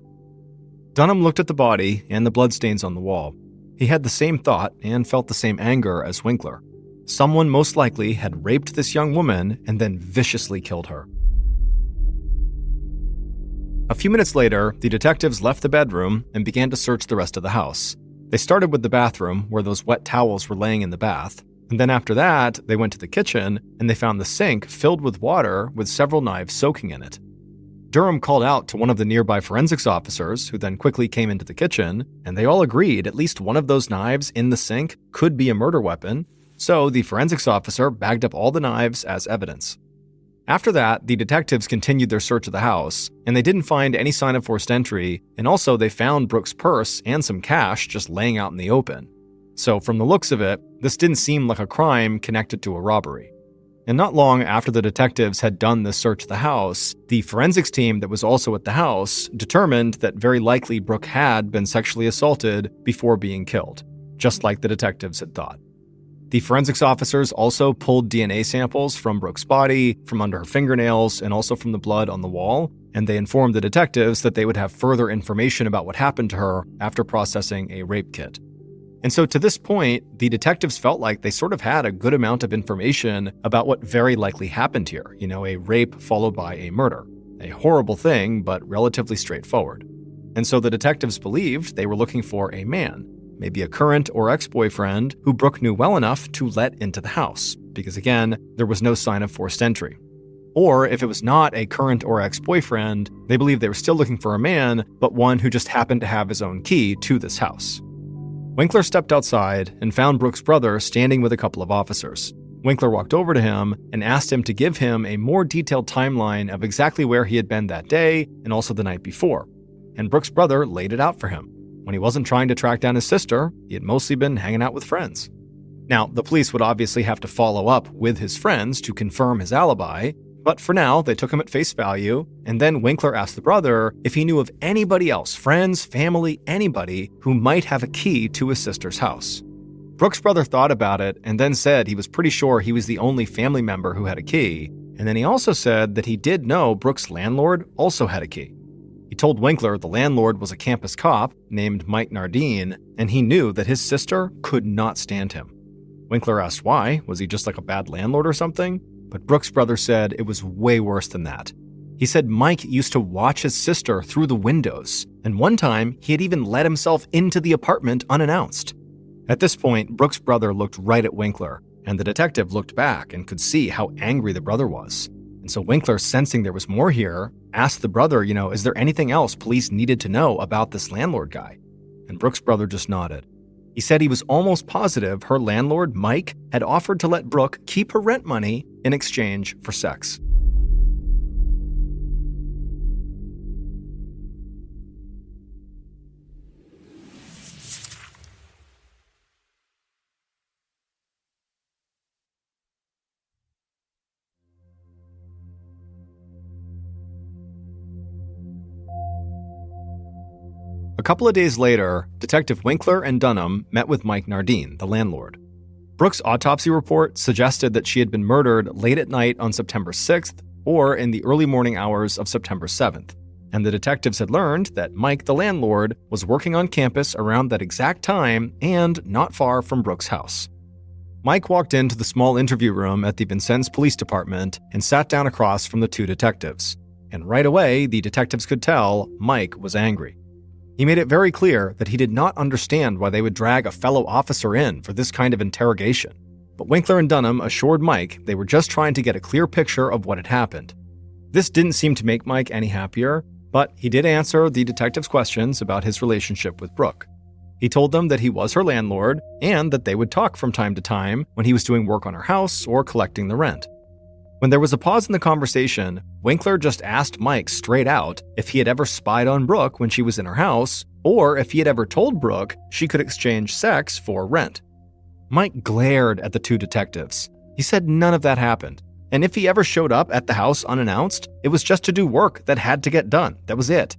Dunham looked at the body and the bloodstains on the wall. He had the same thought and felt the same anger as Winkler. Someone most likely had raped this young woman and then viciously killed her. A few minutes later, the detectives left the bedroom and began to search the rest of the house. They started with the bathroom, where those wet towels were laying in the bath, and then after that, they went to the kitchen, and they found the sink filled with water with several knives soaking in it. Durham called out to one of the nearby forensics officers, who then quickly came into the kitchen, and they all agreed at least one of those knives in the sink could be a murder weapon, so the forensics officer bagged up all the knives as evidence. After that, the detectives continued their search of the house, and they didn't find any sign of forced entry, and also they found Brooke's purse and some cash just laying out in the open. So from the looks of it, this didn't seem like a crime connected to a robbery. And not long after the detectives had done this search of the house, the forensics team that was also at the house determined that very likely Brooke had been sexually assaulted before being killed, just like the detectives had thought. The forensics officers also pulled DNA samples from Brooke's body, from under her fingernails, and also from the blood on the wall, and they informed the detectives that they would have further information about what happened to her after processing a rape kit. And so to this point, the detectives felt like they sort of had a good amount of information about what very likely happened here, a rape followed by a murder. A horrible thing, but relatively straightforward. And so the detectives believed they were looking for a man, maybe a current or ex-boyfriend who Brooke knew well enough to let into the house, because again, there was no sign of forced entry. Or if it was not a current or ex-boyfriend, they believed they were still looking for a man, but one who just happened to have his own key to this house. Winkler stepped outside and found Brooke's brother standing with a couple of officers. Winkler walked over to him and asked him to give him a more detailed timeline of exactly where he had been that day and also the night before. And Brooke's brother laid it out for him. When he wasn't trying to track down his sister, he had mostly been hanging out with friends. Now, the police would obviously have to follow up with his friends to confirm his alibi, but for now, they took him at face value, and then Winkler asked the brother if he knew of anybody else, friends, family, anybody, who might have a key to his sister's house. Brooke's brother thought about it and then said he was pretty sure he was the only family member who had a key, and then he also said that he did know Brooke's landlord also had a key. He told Winkler the landlord was a campus cop named Mike Nardine, and he knew that his sister could not stand him. Winkler asked why. Was he just like a bad landlord or something? But Brooke's brother said it was way worse than that. He said Mike used to watch his sister through the windows, and one time he had even let himself into the apartment unannounced. At this point, Brooke's brother looked right at Winkler, and the detective looked back and could see how angry the brother was. And so Winkler, sensing there was more here, asked the brother, is there anything else police needed to know about this landlord guy? And Brooke's brother just nodded. He said he was almost positive her landlord, Mike, had offered to let Brooke keep her rent money in exchange for sex. A couple of days later, Detective Winkler and Dunham met with Mike Nardine, the landlord. Brooke's autopsy report suggested that she had been murdered late at night on September 6th or in the early morning hours of September 7th, and the detectives had learned that Mike, the landlord, was working on campus around that exact time and not far from Brooke's house. Mike walked into the small interview room at the Vincennes Police Department and sat down across from the two detectives, and right away the detectives could tell Mike was angry. He made it very clear that he did not understand why they would drag a fellow officer in for this kind of interrogation. But Winkler and Dunham assured Mike they were just trying to get a clear picture of what had happened. This didn't seem to make Mike any happier, but he did answer the detectives' questions about his relationship with Brooke. He told them that he was her landlord and that they would talk from time to time when he was doing work on her house or collecting the rent. When there was a pause in the conversation, Winkler just asked Mike straight out if he had ever spied on Brooke when she was in her house, or if he had ever told Brooke she could exchange sex for rent. Mike glared at the two detectives. He said none of that happened, and if he ever showed up at the house unannounced, it was just to do work that had to get done. That was it.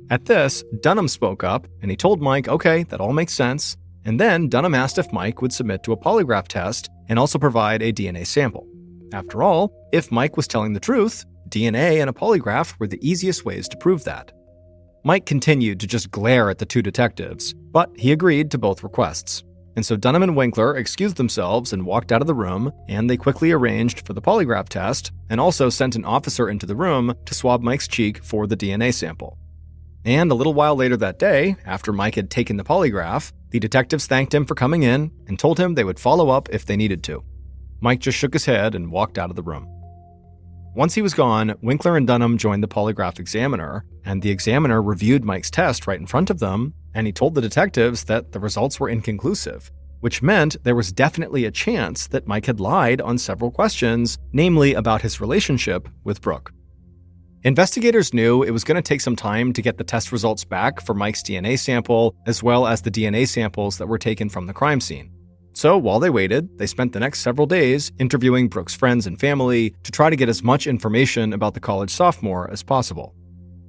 At this, Dunham spoke up, and he told Mike, okay, that all makes sense, and then Dunham asked if Mike would submit to a polygraph test and also provide a DNA sample. After all, if Mike was telling the truth, DNA and a polygraph were the easiest ways to prove that. Mike continued to just glare at the two detectives, but he agreed to both requests. And so Dunham and Winkler excused themselves and walked out of the room, and they quickly arranged for the polygraph test and also sent an officer into the room to swab Mike's cheek for the DNA sample. And a little while later that day, after Mike had taken the polygraph, the detectives thanked him for coming in and told him they would follow up if they needed to. Mike just shook his head and walked out of the room. Once he was gone, Winkler and Dunham joined the polygraph examiner, and the examiner reviewed Mike's test right in front of them, and he told the detectives that the results were inconclusive, which meant there was definitely a chance that Mike had lied on several questions, namely about his relationship with Brooke. Investigators knew it was going to take some time to get the test results back for Mike's DNA sample, as well as the DNA samples that were taken from the crime scene. So while they waited, they spent the next several days interviewing Brooke's friends and family to try to get as much information about the college sophomore as possible.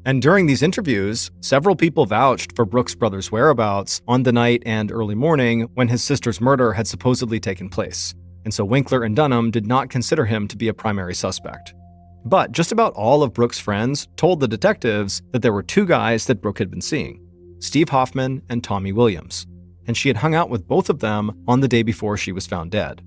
And during these interviews, several people vouched for Brooke's brother's whereabouts on the night and early morning when his sister's murder had supposedly taken place. And so Winkler and Dunham did not consider him to be a primary suspect. But just about all of Brooke's friends told the detectives that there were two guys that Brooke had been seeing, Steve Hoffman and Tommy Williams, and she had hung out with both of them on the day before she was found dead.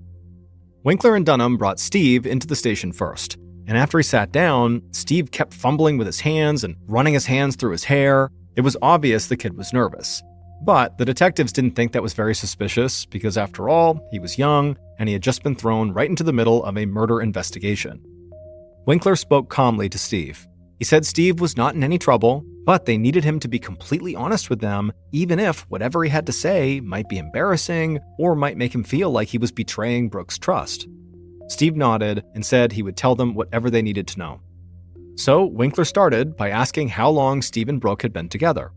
Winkler and Dunham brought Steve into the station first, and after he sat down, Steve kept fumbling with his hands and running his hands through his hair. It was obvious the kid was nervous. But the detectives didn't think that was very suspicious because, after all, he was young and he had just been thrown right into the middle of a murder investigation. Winkler spoke calmly to Steve. He said Steve was not in any trouble, but they needed him to be completely honest with them, even if whatever he had to say might be embarrassing or might make him feel like he was betraying Brooke's trust. Steve nodded and said he would tell them whatever they needed to know. So Winkler started by asking how long Steve and Brooke had been together.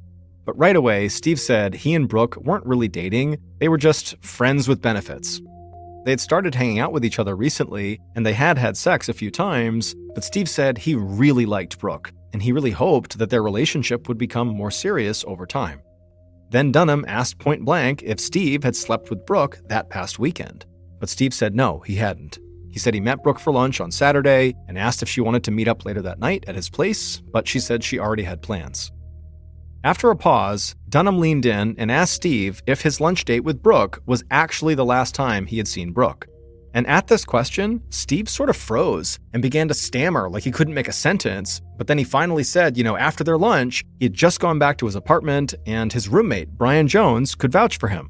But right away, Steve said he and Brooke weren't really dating, they were just friends with benefits. They had started hanging out with each other recently, and they had had sex a few times, but Steve said he really liked Brooke, and he really hoped that their relationship would become more serious over time. Then Dunham asked point blank if Steve had slept with Brooke that past weekend, but Steve said no, he hadn't. He said he met Brooke for lunch on Saturday and asked if she wanted to meet up later that night at his place, but she said she already had plans. After a pause, Dunham leaned in and asked Steve if his lunch date with Brooke was actually the last time he had seen Brooke. And at this question, Steve sort of froze and began to stammer like he couldn't make a sentence, but then he finally said, after their lunch, he had just gone back to his apartment and his roommate, Brian Jones, could vouch for him.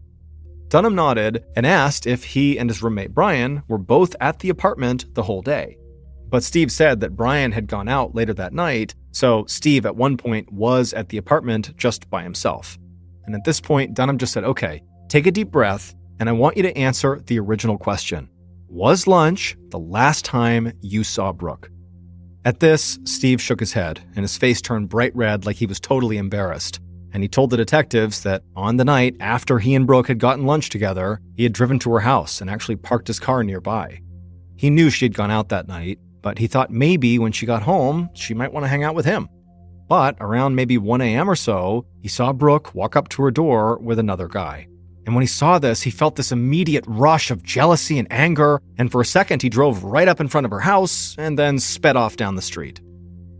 Dunham nodded and asked if he and his roommate Brian were both at the apartment the whole day. But Steve said that Brian had gone out later that night, so Steve at one point was at the apartment just by himself. And at this point, Dunham just said, okay, take a deep breath, and I want you to answer the original question. Was lunch the last time you saw Brooke? At this, Steve shook his head, and his face turned bright red like he was totally embarrassed. And he told the detectives that on the night after he and Brooke had gotten lunch together, he had driven to her house and actually parked his car nearby. He knew she had gone out that night, but he thought maybe when she got home, she might want to hang out with him. But around maybe 1 a.m. or so, he saw Brooke walk up to her door with another guy. And when he saw this, he felt this immediate rush of jealousy and anger, and for a second he drove right up in front of her house and then sped off down the street.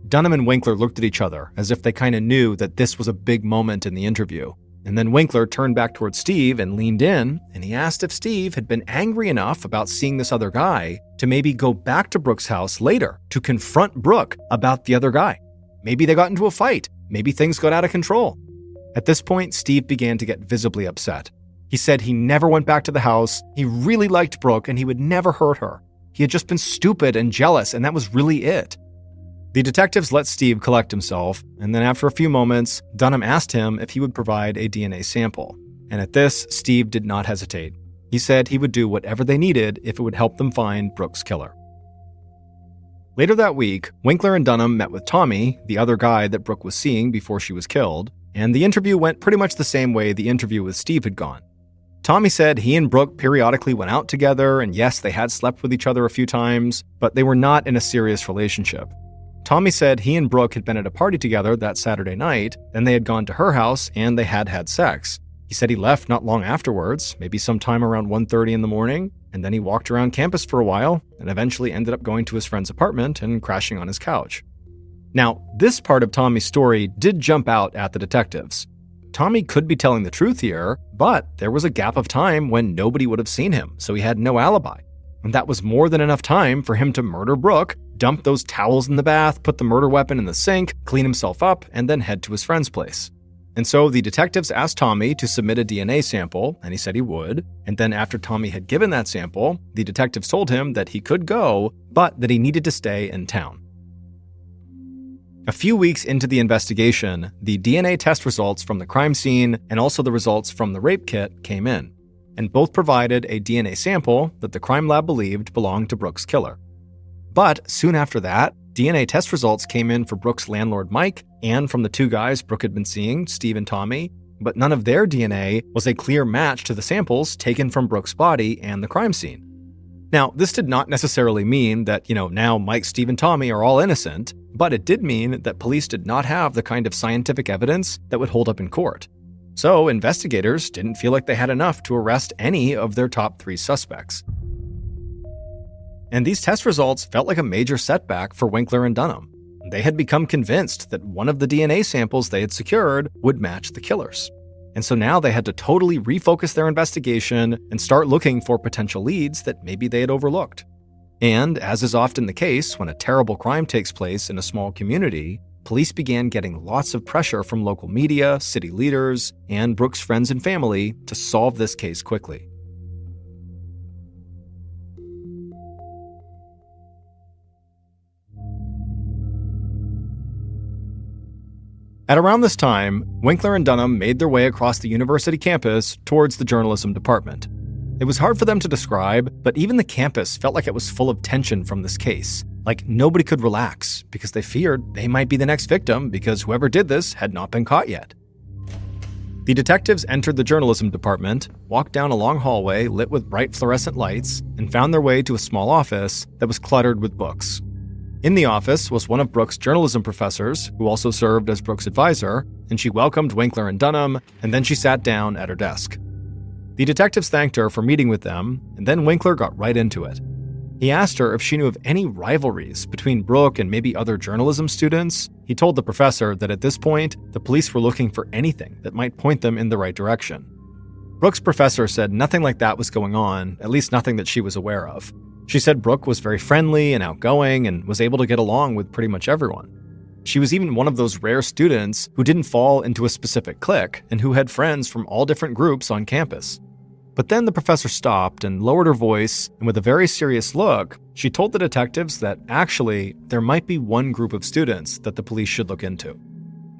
Dunham and Winkler looked at each other as if they kind of knew that this was a big moment in the interview. And then Winkler turned back towards Steve and leaned in, and he asked if Steve had been angry enough about seeing this other guy to maybe go back to Brooke's house later to confront Brooke about the other guy. Maybe they got into a fight. Maybe things got out of control. At this point, Steve began to get visibly upset. He said he never went back to the house, he really liked Brooke, and he would never hurt her. He had just been stupid and jealous, and that was really it. The detectives let Steve collect himself, and then after a few moments, Dunham asked him if he would provide a DNA sample. And at this, Steve did not hesitate. He said he would do whatever they needed if it would help them find Brooke's killer. Later that week, Winkler and Dunham met with Tommy, the other guy that Brooke was seeing before she was killed, and the interview went pretty much the same way the interview with Steve had gone. Tommy said he and Brooke periodically went out together, and yes, they had slept with each other a few times, but they were not in a serious relationship. Tommy said he and Brooke had been at a party together that Saturday night, then they had gone to her house and they had had sex. He said he left not long afterwards, maybe sometime around 1:30 in the morning, and then he walked around campus for a while and eventually ended up going to his friend's apartment and crashing on his couch. Now, this part of Tommy's story did jump out at the detectives. Tommy could be telling the truth here, but there was a gap of time when nobody would have seen him, so he had no alibi. And that was more than enough time for him to murder Brooke, dump those towels in the bath, put the murder weapon in the sink, clean himself up, and then head to his friend's place. And so the detectives asked Tommy to submit a DNA sample, and he said he would. And then after Tommy had given that sample, the detectives told him that he could go, but that he needed to stay in town. A few weeks into the investigation, the DNA test results from the crime scene and also the results from the rape kit came in, and both provided a DNA sample that the crime lab believed belonged to Brooke's killer. But soon after that, DNA test results came in for Brooke's landlord Mike and from the two guys Brooke had been seeing, Steve and Tommy, but none of their DNA was a clear match to the samples taken from Brooke's body and the crime scene. Now, this did not necessarily mean that, now Mike, Steve, and Tommy are all innocent, but it did mean that police did not have the kind of scientific evidence that would hold up in court. So investigators didn't feel like they had enough to arrest any of their top 3 suspects. And these test results felt like a major setback for Winkler and Dunham. They had become convinced that one of the DNA samples they had secured would match the killers. And so now they had to totally refocus their investigation and start looking for potential leads that maybe they had overlooked. And, as is often the case when a terrible crime takes place in a small community, police began getting lots of pressure from local media, city leaders, and Brooks' friends and family to solve this case quickly. At around this time, Winkler and Dunham made their way across the university campus towards the journalism department. It was hard for them to describe, but even the campus felt like it was full of tension from this case. Like nobody could relax because they feared they might be the next victim because whoever did this had not been caught yet. The detectives entered the journalism department, walked down a long hallway lit with bright fluorescent lights, and found their way to a small office that was cluttered with books. In the office was one of Brooks' journalism professors, who also served as Brooks' advisor, and she welcomed Winkler and Dunham, and then she sat down at her desk. The detectives thanked her for meeting with them, and then Winkler got right into it. He asked her if she knew of any rivalries between Brooke and maybe other journalism students. He told the professor that at this point, the police were looking for anything that might point them in the right direction. Brooke's professor said nothing like that was going on, at least nothing that she was aware of. She said Brooke was very friendly and outgoing and was able to get along with pretty much everyone. She was even one of those rare students who didn't fall into a specific clique and who had friends from all different groups on campus. But then the professor stopped and lowered her voice, and with a very serious look, she told the detectives that actually there might be one group of students that the police should look into.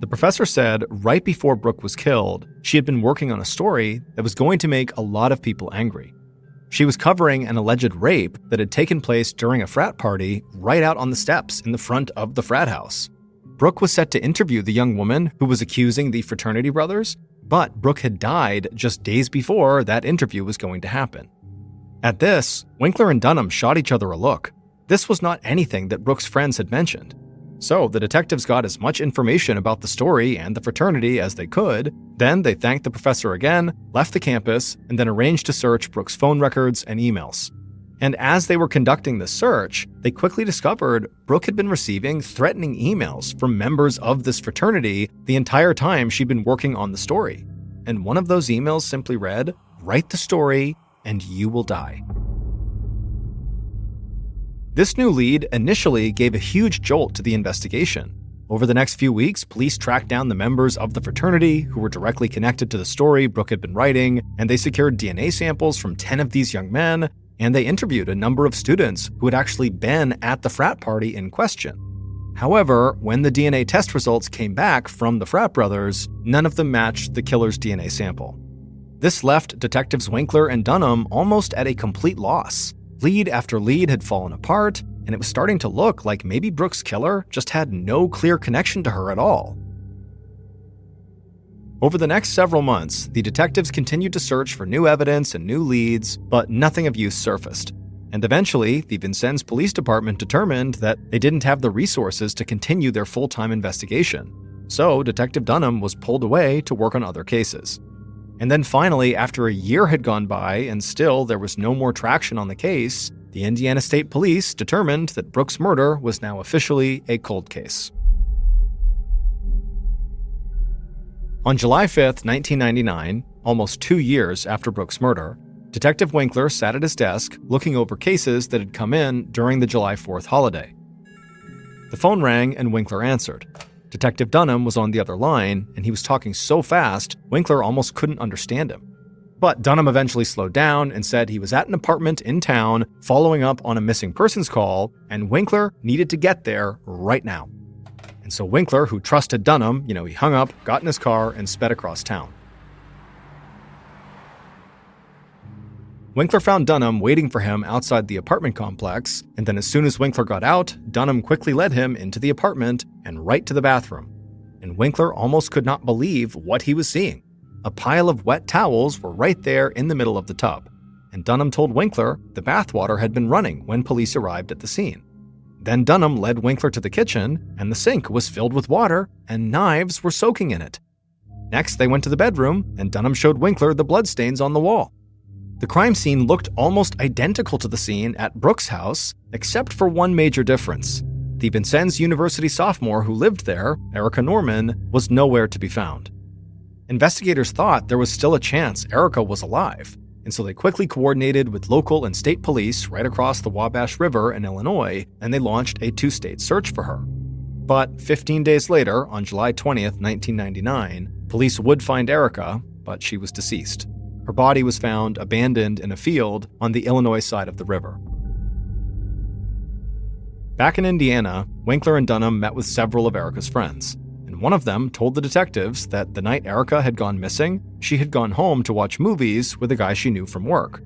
The professor said right before Brooke was killed, she had been working on a story that was going to make a lot of people angry. She was covering an alleged rape that had taken place during a frat party right out on the steps in the front of the frat house. Brooke was set to interview the young woman who was accusing the fraternity brothers, but Brooke had died just days before that interview was going to happen. At this, Winkler and Dunham shot each other a look. This was not anything that Brooke's friends had mentioned. So the detectives got as much information about the story and the fraternity as they could. Then they thanked the professor again, left the campus, and then arranged to search Brooke's phone records and emails. And as they were conducting the search, they quickly discovered Brooke had been receiving threatening emails from members of this fraternity the entire time she'd been working on the story. And one of those emails simply read, "Write the story and you will die." This new lead initially gave a huge jolt to the investigation. Over the next few weeks, police tracked down the members of the fraternity who were directly connected to the story Brooke had been writing, and they secured DNA samples from 10 of these young men, and they interviewed a number of students who had actually been at the frat party in question. However, when the DNA test results came back from the frat brothers, none of them matched the killer's DNA sample. This left Detectives Winkler and Dunham almost at a complete loss. Lead after lead had fallen apart, and it was starting to look like maybe Brooke's killer just had no clear connection to her at all. Over the next several months, the detectives continued to search for new evidence and new leads, but nothing of use surfaced. And eventually, the Vincennes Police Department determined that they didn't have the resources to continue their full-time investigation. So Detective Dunham was pulled away to work on other cases. And then finally, after a year had gone by and still there was no more traction on the case, the Indiana State Police determined that Brooke's murder was now officially a cold case. On July 5th, 1999, almost 2 years after Brooke's murder, Detective Winkler sat at his desk looking over cases that had come in during the July 4th holiday. The phone rang and Winkler answered. Detective Dunham was on the other line, and he was talking so fast, Winkler almost couldn't understand him. But Dunham eventually slowed down and said he was at an apartment in town following up on a missing persons call, and Winkler needed to get there right now. And so Winkler, who trusted Dunham, he hung up, got in his car, and sped across town. Winkler found Dunham waiting for him outside the apartment complex, and then as soon as Winkler got out, Dunham quickly led him into the apartment and right to the bathroom. And Winkler almost could not believe what he was seeing. A pile of wet towels were right there in the middle of the tub, and Dunham told Winkler the bathwater had been running when police arrived at the scene. Then Dunham led Winkler to the kitchen, and the sink was filled with water, and knives were soaking in it. Next, they went to the bedroom, and Dunham showed Winkler the bloodstains on the wall. The crime scene looked almost identical to the scene at Brooks' house, except for one major difference. The Vincennes University sophomore who lived there, Erica Norman, was nowhere to be found. Investigators thought there was still a chance Erica was alive, and so they quickly coordinated with local and state police right across the Wabash River in Illinois, and they launched a 2-state search for her. But 15 days later, on July 20th, 1999, police would find Erica, but she was deceased. Her body was found abandoned in a field on the Illinois side of the river. Back in Indiana, Winkler and Dunham met with several of Erica's friends, and one of them told the detectives that the night Erica had gone missing, she had gone home to watch movies with a guy she knew from work.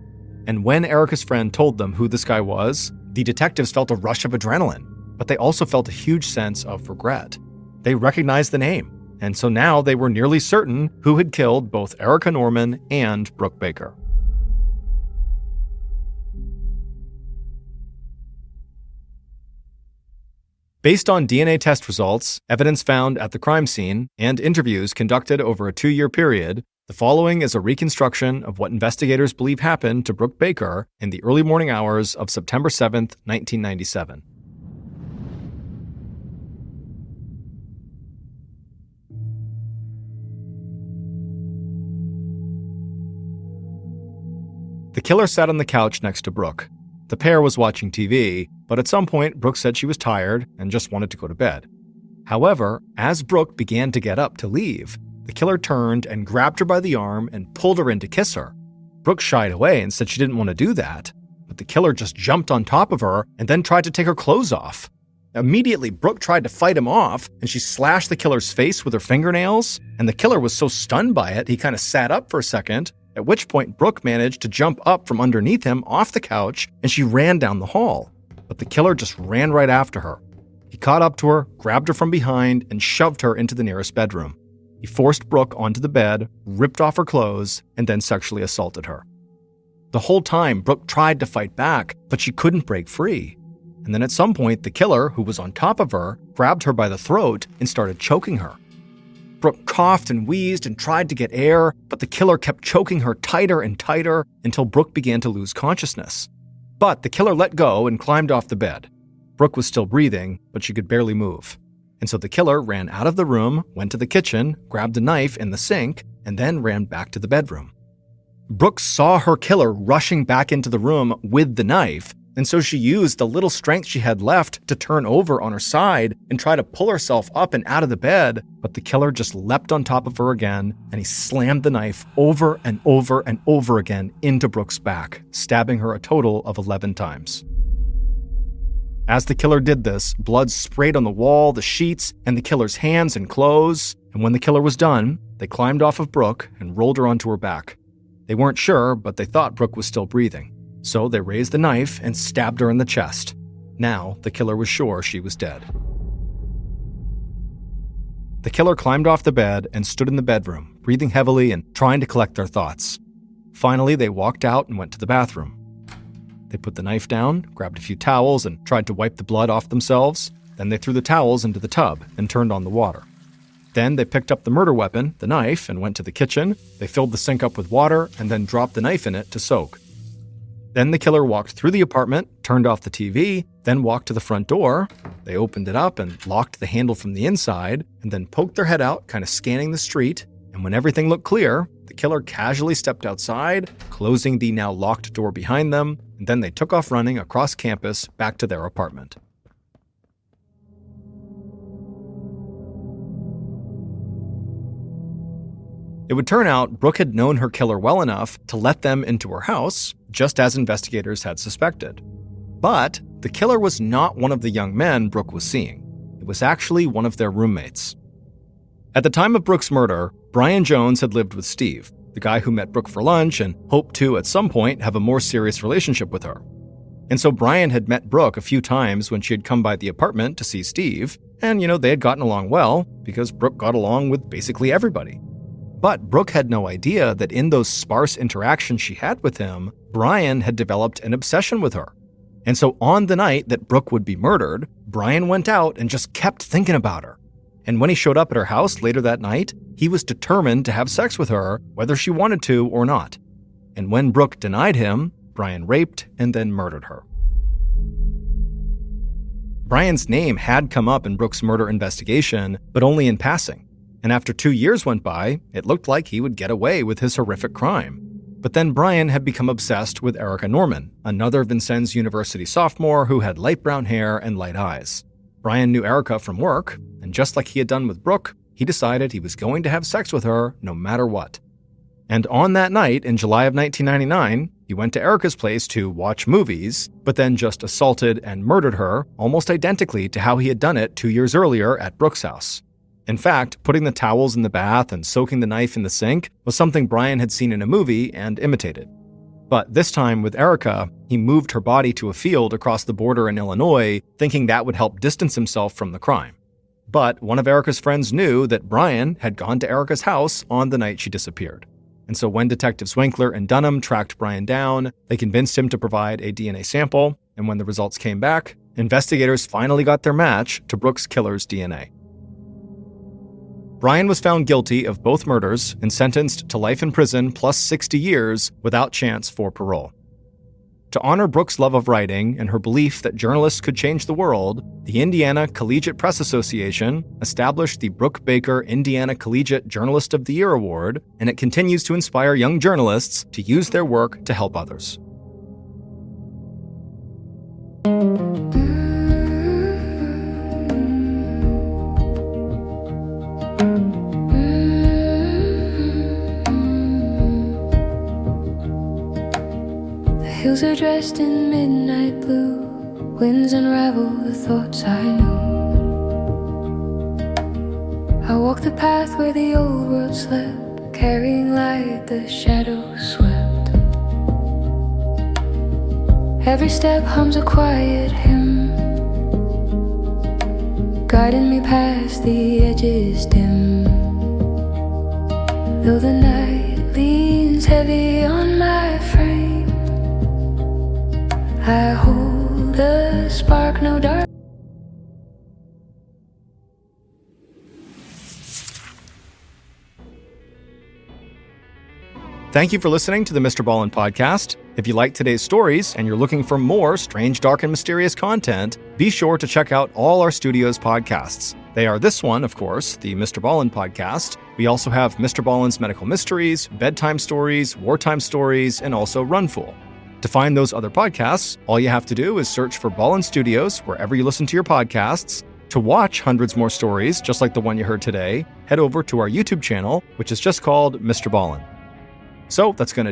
And when Erica's friend told them who this guy was, the detectives felt a rush of adrenaline, but they also felt a huge sense of regret. They recognized the name, and so now they were nearly certain who had killed both Erica Norman and Brooke Baker. Based on DNA test results, evidence found at the crime scene, and interviews conducted over a 2-year period, the following is a reconstruction of what investigators believe happened to Brooke Baker in the early morning hours of September 7, 1997. The killer sat on the couch next to Brooke. The pair was watching TV, but at some point, Brooke said she was tired and just wanted to go to bed. However, as Brooke began to get up to leave, the killer turned and grabbed her by the arm and pulled her in to kiss her. Brooke shied away and said she didn't want to do that, but the killer just jumped on top of her and then tried to take her clothes off. Immediately, Brooke tried to fight him off, and she slashed the killer's face with her fingernails, and the killer was so stunned by it, he kind of sat up for a second, at which point Brooke managed to jump up from underneath him off the couch, and she ran down the hall. But the killer just ran right after her. He caught up to her, grabbed her from behind, and shoved her into the nearest bedroom. He forced Brooke onto the bed, ripped off her clothes, and then sexually assaulted her. The whole time, Brooke tried to fight back, but she couldn't break free. And then at some point, the killer, who was on top of her, grabbed her by the throat and started choking her. Brooke coughed and wheezed and tried to get air, but the killer kept choking her tighter and tighter until Brooke began to lose consciousness. But the killer let go and climbed off the bed. Brooke was still breathing, but she could barely move. And so the killer ran out of the room, went to the kitchen, grabbed a knife in the sink, and then ran back to the bedroom. Brooke saw her killer rushing back into the room with the knife, and so she used the little strength she had left to turn over on her side and try to pull herself up and out of the bed, but the killer just leapt on top of her again, and he slammed the knife over and over and over again into Brooke's back, stabbing her a total of 11 times. As the killer did this, blood sprayed on the wall, the sheets, and the killer's hands and clothes, and when the killer was done, they climbed off of Brooke and rolled her onto her back. They weren't sure, but they thought Brooke was still breathing. So they raised the knife and stabbed her in the chest. Now, the killer was sure she was dead. The killer climbed off the bed and stood in the bedroom, breathing heavily and trying to collect their thoughts. Finally, they walked out and went to the bathroom. They put the knife down, grabbed a few towels, and tried to wipe the blood off themselves. Then they threw the towels into the tub and turned on the water. Then they picked up the murder weapon, the knife, and went to the kitchen. They filled the sink up with water and then dropped the knife in it to soak. Then the killer walked through the apartment, turned off the TV, then walked to the front door. They opened it up and locked the handle from the inside, and then poked their head out, kind of scanning the street. And when everything looked clear, the killer casually stepped outside, closing the now locked door behind them, and then they took off running across campus back to their apartment. It would turn out Brooke had known her killer well enough to let them into her house, just as investigators had suspected. But the killer was not one of the young men Brooke was seeing. It was actually one of their roommates. At the time of Brooke's murder, Brian Jones had lived with Steve, the guy who met Brooke for lunch and hoped to, at some point, have a more serious relationship with her. And so Brian had met Brooke a few times when she had come by the apartment to see Steve, and, they had gotten along well, because Brooke got along with basically everybody. But Brooke had no idea that in those sparse interactions she had with him, Brian had developed an obsession with her. And so on the night that Brooke would be murdered, Brian went out and just kept thinking about her. And when he showed up at her house later that night, he was determined to have sex with her, whether she wanted to or not. and when Brooke denied him, Brian raped and then murdered her. Brian's name had come up in Brooke's murder investigation, but only in passing. And after 2 years went by, it looked like he would get away with his horrific crime. But then Brian had become obsessed with Erica Norman, another Vincennes University sophomore who had light brown hair and light eyes. Brian knew Erica from work, and just like he had done with Brooke, he decided he was going to have sex with her no matter what. And on that night in July of 1999, he went to Erica's place to watch movies, but then just assaulted and murdered her almost identically to how he had done it 2 years earlier at Brooke's house. In fact, putting the towels in the bath and soaking the knife in the sink was something Brian had seen in a movie and imitated. But this time with Erica, he moved her body to a field across the border in Illinois, thinking that would help distance himself from the crime. But one of Erica's friends knew that Brian had gone to Erica's house on the night she disappeared. And so when Detectives Winkler and Dunham tracked Brian down, they convinced him to provide a DNA sample, and when the results came back, investigators finally got their match to Brooke's killer's DNA. Brian was found guilty of both murders and sentenced to life in prison plus 60 years without chance for parole. To honor Brooke's love of writing and her belief that journalists could change the world, the Indiana Collegiate Press Association established the Brooke Baker Indiana Collegiate Journalist of the Year Award, and it continues to inspire young journalists to use their work to help others. Hills are dressed in midnight blue, winds unravel the thoughts I knew. I walk the path where the old world slept, carrying light the shadows swept. Every step hums a quiet hymn, guiding me past the edges dim. Though the night leans heavy on my frame, I hold a spark, no dark. Thank you for listening to the MrBallen's podcast. If you like today's stories and you're looking for more strange, dark, and mysterious content, be sure to check out all our studio's podcasts. They are this one, of course, the MrBallen's podcast. We also have MrBallen's Medical Mysteries, Bedtime Stories, Wartime Stories, and also Runfool. To find those other podcasts, all you have to do is search for Ballen Studios wherever you listen to your podcasts. To watch hundreds more stories, just like the one you heard today, head over to our YouTube channel, which is just called Mr. Ballen. So that's going to